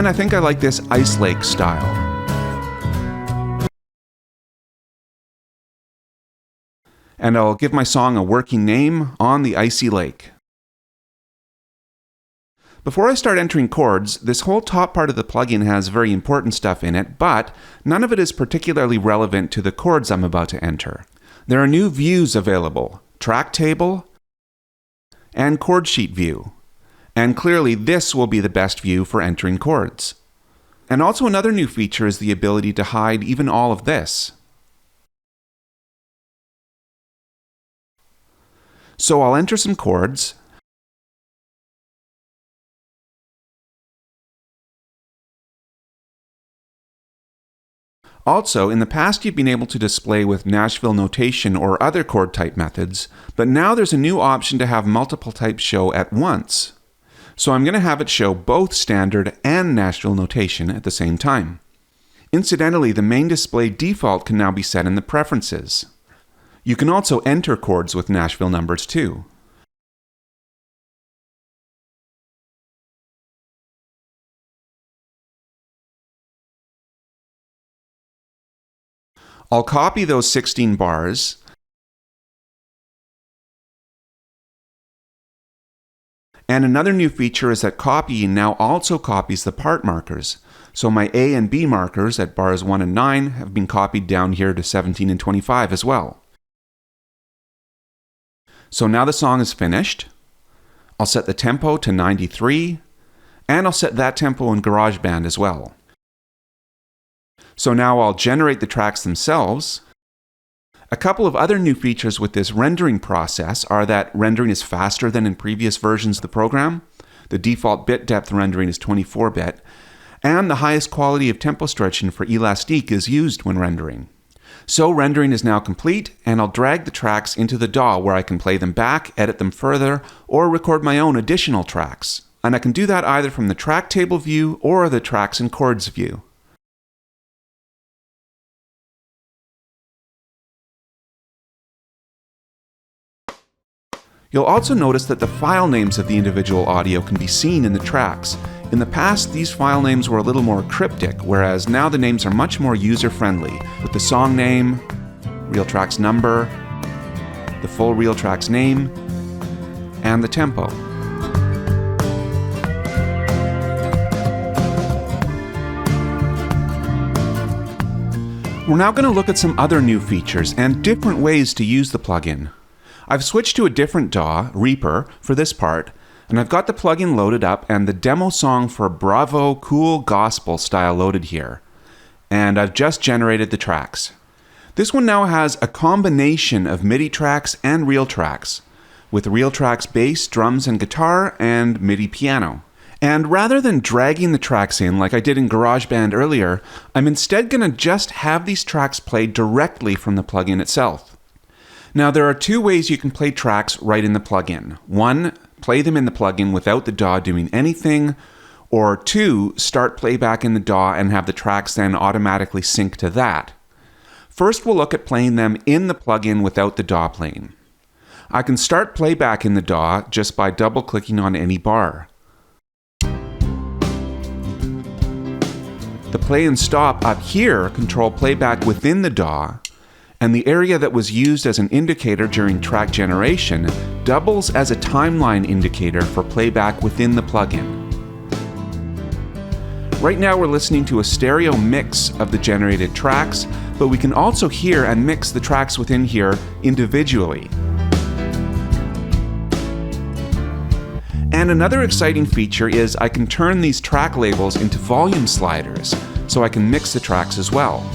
And I think I like this Ice Lake style. And I'll give my song a working name, On the Icy Lake. Before I start entering chords, this whole top part of the plugin has very important stuff in it, but none of it is particularly relevant to the chords I'm about to enter. There are new views available, Track Table and Chord Sheet View. And clearly this will be the best view for entering chords. And also another new feature is the ability to hide even all of this. So I'll enter some chords. Also, in the past you've been able to display with Nashville notation or other chord type methods, but now there's a new option to have multiple types show at once. So I'm going to have it show both standard and Nashville notation at the same time. Incidentally, the main display default can now be set in the preferences. You can also enter chords with Nashville numbers too. I'll copy those 16 bars and another new feature is that copying now also copies the part markers. So my A and B markers at bars 1 and 9 have been copied down here to 17 and 25 as well. So now the song is finished. I'll set the tempo to 93, and I'll set that tempo in GarageBand as well. So now I'll generate the tracks themselves. A couple of other new features with this rendering process are that rendering is faster than in previous versions of the program. The default bit depth rendering is 24-bit, and the highest quality of tempo stretching for Elastique is used when rendering. So rendering is now complete, and I'll drag the tracks into the DAW where I can play them back, edit them further, or record my own additional tracks. And I can do that either from the track table view or the tracks and chords view. You'll also notice that the file names of the individual audio can be seen in the tracks. In the past, these file names were a little more cryptic, whereas now the names are much more user-friendly, with the song name, RealTracks number, the full RealTracks name, and the tempo. We're now going to look at some other new features and different ways to use the plugin. I've switched to a different DAW, Reaper, for this part, and I've got the plugin loaded up and the demo song for Bravo Cool Gospel style loaded here. And I've just generated the tracks. This one now has a combination of MIDI tracks and RealTracks, with RealTracks bass, drums, and guitar, and MIDI piano. And rather than dragging the tracks in like I did in GarageBand earlier, I'm instead going to just have these tracks played directly from the plugin itself. Now there are two ways you can play tracks right in the plugin. One, play them in the plugin without the DAW doing anything, or two, start playback in the DAW and have the tracks then automatically sync to that. First, we'll look at playing them in the plugin without the DAW playing. I can start playback in the DAW just by double-clicking on any bar. The play and stop up here control playback within the DAW, and the area that was used as an indicator during track generation doubles as a timeline indicator for playback within the plugin. Right now we're listening to a stereo mix of the generated tracks, but we can also hear and mix the tracks within here individually. And another exciting feature is I can turn these track labels into volume sliders, so I can mix the tracks as well.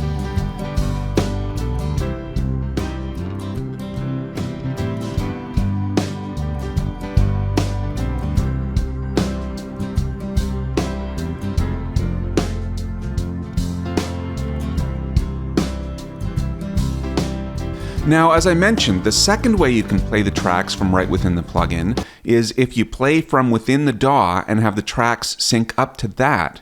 Now, as I mentioned, the second way you can play the tracks from right within the plugin is if you play from within the DAW and have the tracks sync up to that.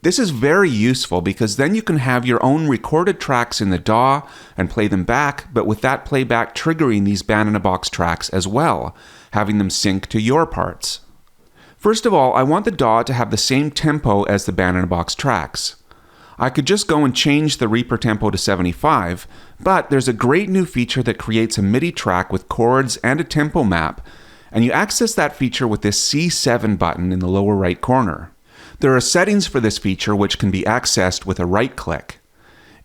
This is very useful because then you can have your own recorded tracks in the DAW and play them back, but with that playback triggering these band-in-a-box tracks as well, having them sync to your parts. First of all, I want the DAW to have the same tempo as the band-in-a-box tracks. I could just go and change the Reaper tempo to 75, but there's a great new feature that creates a MIDI track with chords and a tempo map, and you access that feature with this C7 button in the lower right corner. There are settings for this feature which can be accessed with a right click.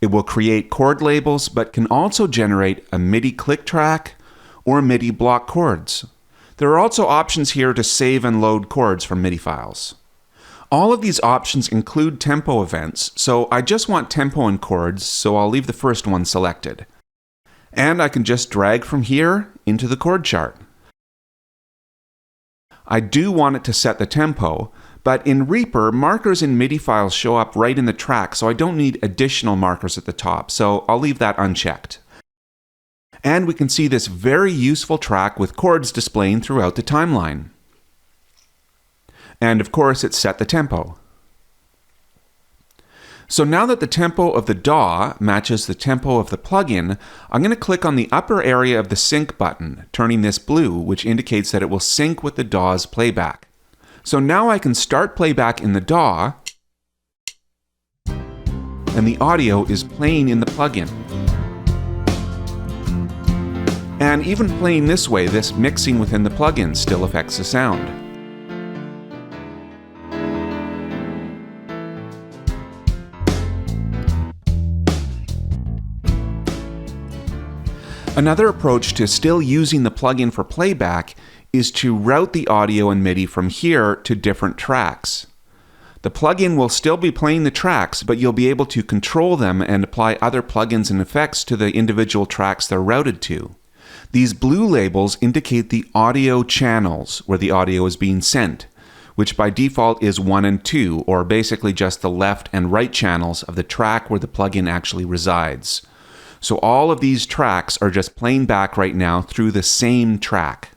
It will create chord labels, but can also generate a MIDI click track or MIDI block chords. There are also options here to save and load chords from MIDI files. All of these options include tempo events, so I just want tempo and chords, so I'll leave the first one selected. And I can just drag from here into the chord chart. I do want it to set the tempo, but in Reaper, markers in MIDI files show up right in the track, so I don't need additional markers at the top, so I'll leave that unchecked. And we can see this very useful track with chords displaying throughout the timeline. And of course, it set the tempo. So now that the tempo of the DAW matches the tempo of the plugin, I'm going to click on the upper area of the sync button, turning this blue, which indicates that it will sync with the DAW's playback. So now I can start playback in the DAW, and the audio is playing in the plugin. And even playing this way, this mixing within the plugin still affects the sound. Another approach to still using the plugin for playback is to route the audio and MIDI from here to different tracks. The plugin will still be playing the tracks, but you'll be able to control them and apply other plugins and effects to the individual tracks they're routed to. These blue labels indicate the audio channels where the audio is being sent, which by default is 1 and 2, or basically just the left and right channels of the track where the plugin actually resides. So all of these tracks are just playing back right now through the same track.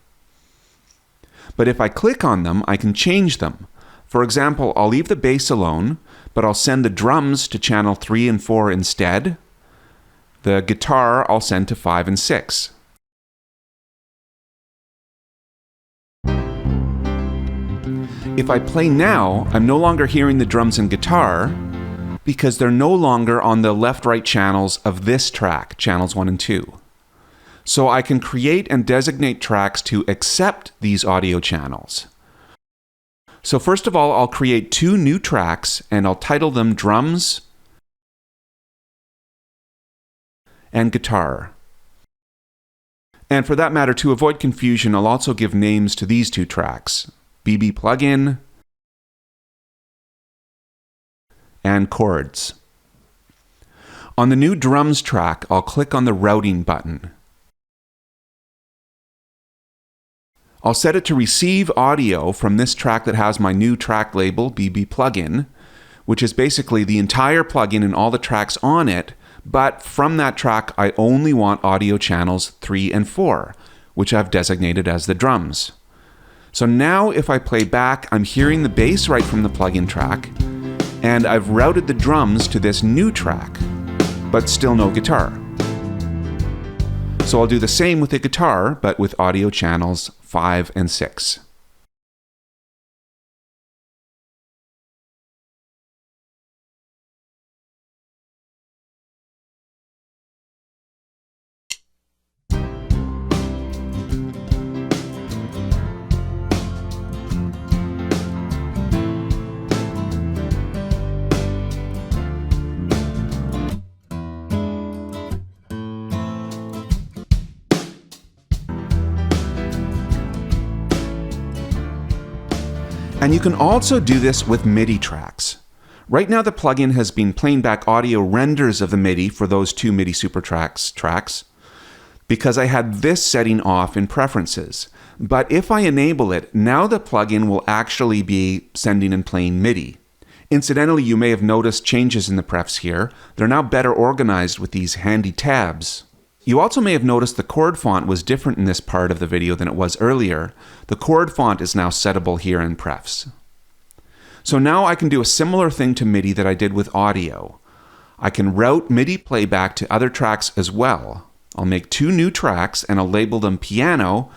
But if I click on them, I can change them. For example, I'll leave the bass alone, but I'll send the drums to channel 3 and 4 instead. The guitar I'll send to 5 and 6. If I play now, I'm no longer hearing the drums and guitar, because they're no longer on the left-right channels of this track, channels 1 and 2. So I can create and designate tracks to accept these audio channels. So first of all, I'll create 2 new tracks, and I'll title them Drums and Guitar. And for that matter, to avoid confusion, I'll also give names to these 2 tracks, Vst Plugin and Chords. On the new drums track, I'll click on the routing button. I'll set it to receive audio from this track that has my new track label, Vst Plugin, which is basically the entire plugin and all the tracks on it, but from that track I only want audio channels 3 and 4, which I've designated as the drums. So now if I play back, I'm hearing the bass right from the plugin track, and I've routed the drums to this new track, but still no guitar. So I'll do the same with the guitar, but with audio channels 5 and 6. And you can also do this with MIDI tracks. Right now the plugin has been playing back audio renders of the MIDI for those 2 MIDI SuperTracks tracks because I had this setting off in preferences. But if I enable it, now the plugin will actually be sending and playing MIDI. Incidentally, you may have noticed changes in the prefs here. They're now better organized with these handy tabs. You also may have noticed the chord font was different in this part of the video than it was earlier. The chord font is now settable here in prefs. So now I can do a similar thing to MIDI that I did with audio. I can route MIDI playback to other tracks as well. I'll make 2 new tracks and I'll label them Piano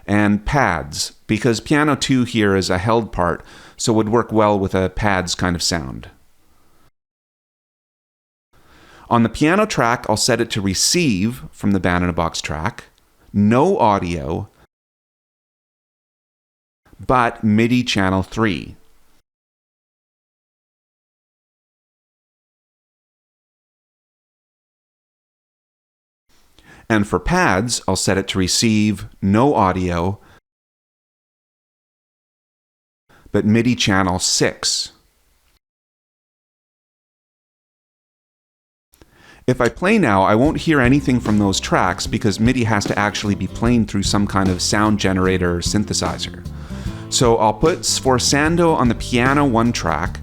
and Pads, because Piano 2 here is a held part, so it would work well with a pads kind of sound. On the piano track, I'll set it to receive from the Band in a Box track, no audio, but MIDI channel 3. And for pads, I'll set it to receive no audio, but MIDI channel 6. If I play now, I won't hear anything from those tracks because MIDI has to actually be playing through some kind of sound generator or synthesizer. So I'll put Sforzando on the piano 1 track,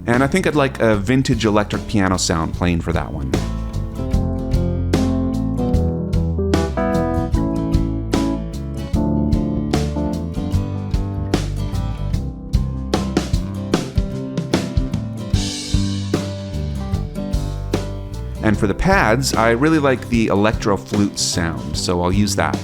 and I think I'd like a vintage electric piano sound playing for that one. And for the pads, I really like the electro flute sound, so I'll use that.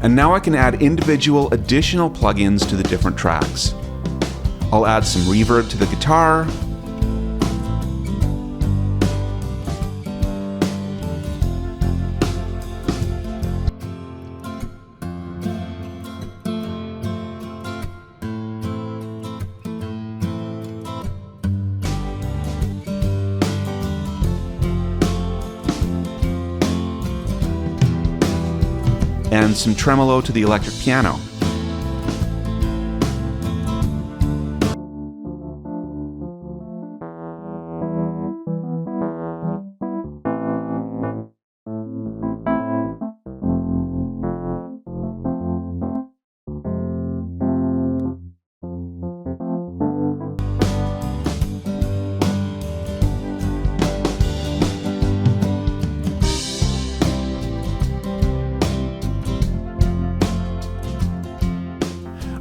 And now I can add individual additional plugins to the different tracks. I'll add some reverb to the guitar, and some tremolo to the electric piano.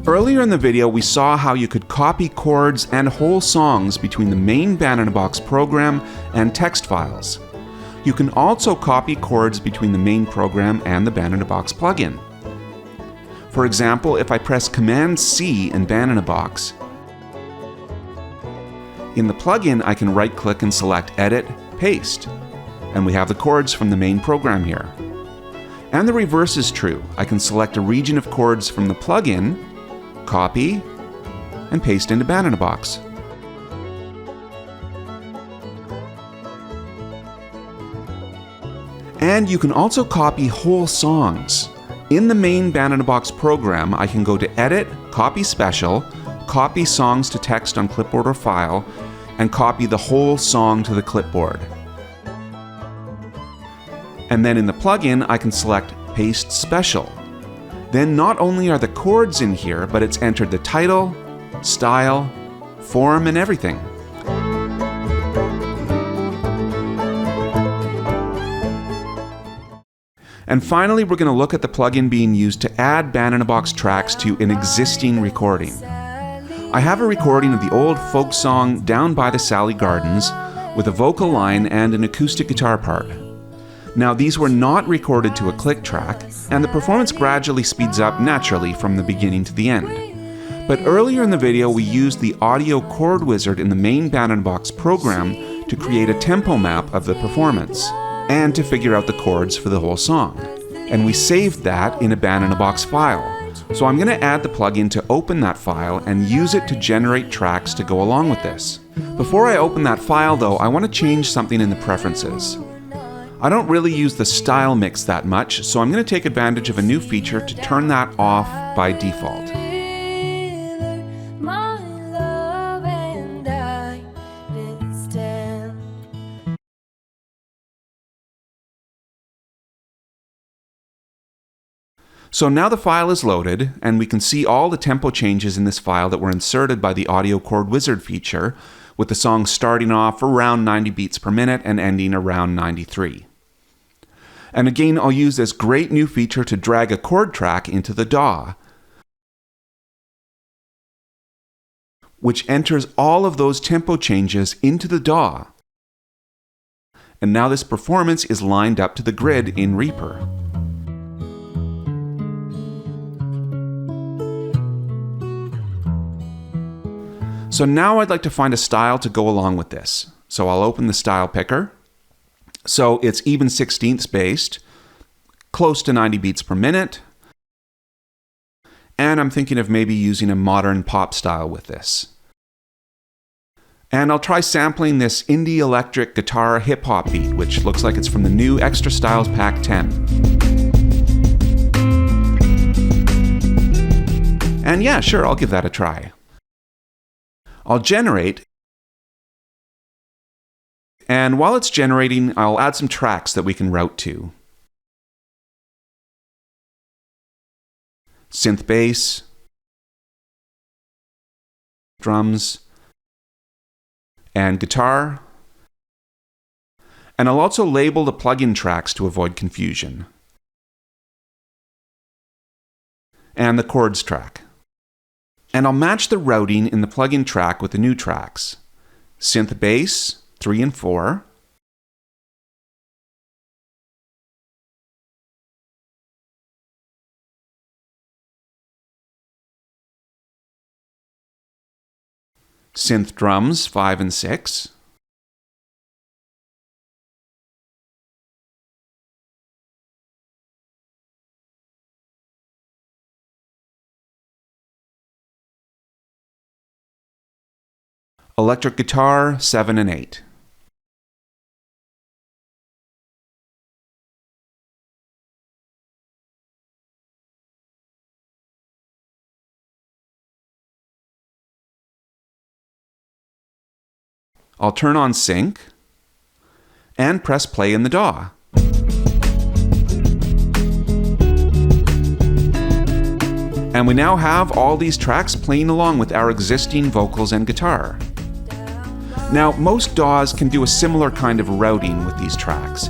Earlier in the video, we saw how you could copy chords and whole songs between the main Band-in-a-Box program and text files. You can also copy chords between the main program and the Band-in-a-Box plugin. For example, if I press Command-C in Band-in-a-Box, in the plugin I can right-click and select Edit, Paste, and we have the chords from the main program here. And the reverse is true. I can select a region of chords from the plugin, copy, and paste into Band-in-a-Box. And you can also copy whole songs. In the main Band-in-a-Box program, I can go to Edit, Copy Special, copy songs to text on clipboard or file, and copy the whole song to the clipboard. And then in the plugin, I can select Paste Special. Then not only are the chords in here, but it's entered the title, style, form, and everything. And finally, we're going to look at the plugin being used to add Band-in-a-Box tracks to an existing recording. I have a recording of the old folk song Down by the Sally Gardens with a vocal line and an acoustic guitar part. Now, these were not recorded to a click track, and the performance gradually speeds up naturally from the beginning to the end. But earlier in the video, we used the audio chord wizard in the main Band-in-a-Box program to create a tempo map of the performance, and to figure out the chords for the whole song. And we saved that in a Band-in-a-Box file. So I'm going to add the plugin to open that file and use it to generate tracks to go along with this. Before I open that file though, I want to change something in the preferences. I don't really use the style mix that much, so I'm going to take advantage of a new feature to turn that off by default. So now the file is loaded, and we can see all the tempo changes in this file that were inserted by the Audio Chord Wizard feature, with the song starting off around 90 beats per minute and ending around 93. And again, I'll use this great new feature to drag a chord track into the DAW, which enters all of those tempo changes into the DAW. And now this performance is lined up to the grid in Reaper. So now I'd like to find a style to go along with this. So I'll open the style picker. So it's even 16ths based, close to 90 beats per minute. And I'm thinking of maybe using a modern pop style with this. And I'll try sampling this indie electric guitar hip hop beat, which looks like it's from the new Extra Styles Pack 10. And yeah, sure, I'll give that a try. I'll generate, and while it's generating, I'll add some tracks that we can route to. Synth bass, drums, and guitar. And I'll also label the plugin tracks to avoid confusion. And the chords track. And I'll match the routing in the plugin track with the new tracks. Synth bass, 3 and 4. Synth drums 5 and 6. Electric guitar 7 and 8. I'll turn on sync and press play in the DAW. And we now have all these tracks playing along with our existing vocals and guitar. Now, most DAWs can do a similar kind of routing with these tracks,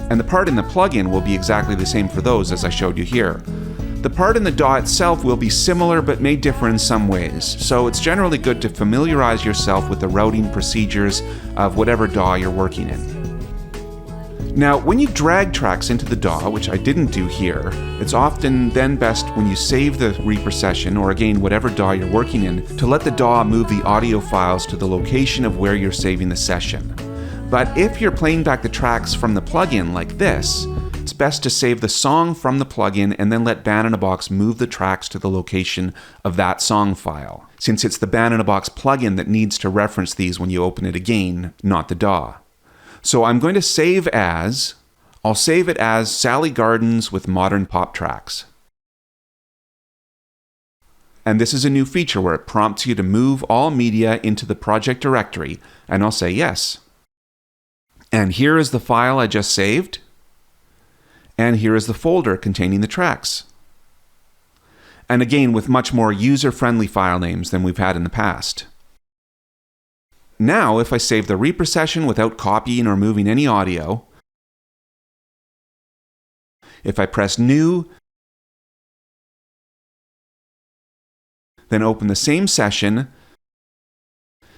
and the part in the plugin will be exactly the same for those as I showed you here. The part in the DAW itself will be similar but may differ in some ways, so it's generally good to familiarize yourself with the routing procedures of whatever DAW you're working in. Now, when you drag tracks into the DAW, which I didn't do here, it's often then best when you save the reprocession, or again, whatever DAW you're working in, to let the DAW move the audio files to the location of where you're saving the session. But if you're playing back the tracks from the plugin like this, it's best to save the song from the plugin and then let Band-in-a-Box move the tracks to the location of that song file, since it's the Band-in-a-Box plugin that needs to reference these when you open it again, not the DAW. So I'm going to save as, I'll save it as Sally Gardens with Modern Pop Tracks. And this is a new feature where it prompts you to move all media into the project directory, and I'll say yes. And here is the file I just saved. And here is the folder containing the tracks. And again, with much more user-friendly file names than we've had in the past. Now, if I save the reprocession without copying or moving any audio, if I press New, then open the same session,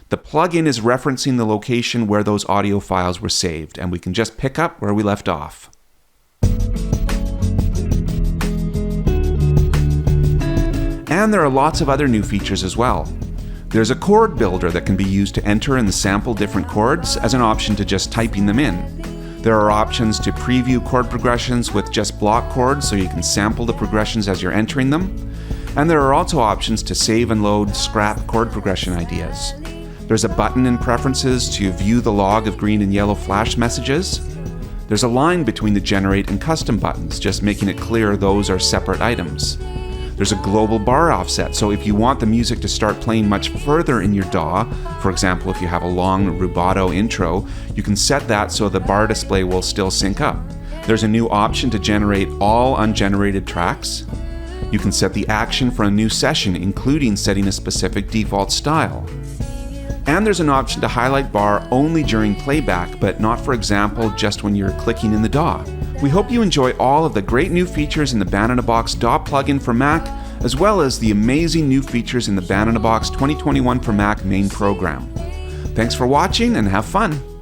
the plugin is referencing the location where those audio files were saved, and we can just pick up where we left off. And there are lots of other new features as well. There's a chord builder that can be used to enter and sample different chords as an option to just typing them in. There are options to preview chord progressions with just block chords so you can sample the progressions as you're entering them. And there are also options to save and load scrap chord progression ideas. There's a button in Preferences to view the log of green and yellow flash messages. There's a line between the Generate and Custom buttons, just making it clear those are separate items. There's a global bar offset, so if you want the music to start playing much further in your DAW, for example if you have a long rubato intro, you can set that so the bar display will still sync up. There's a new option to generate all ungenerated tracks. You can set the action for a new session, including setting a specific default style. And there's an option to highlight bar only during playback, but not, for example, just when you're clicking in the DAW. We hope you enjoy all of the great new features in the Band-in-a-Box DAW plugin for Mac, as well as the amazing new features in the Band-in-a-Box 2021 for Mac main program. Thanks for watching and have fun!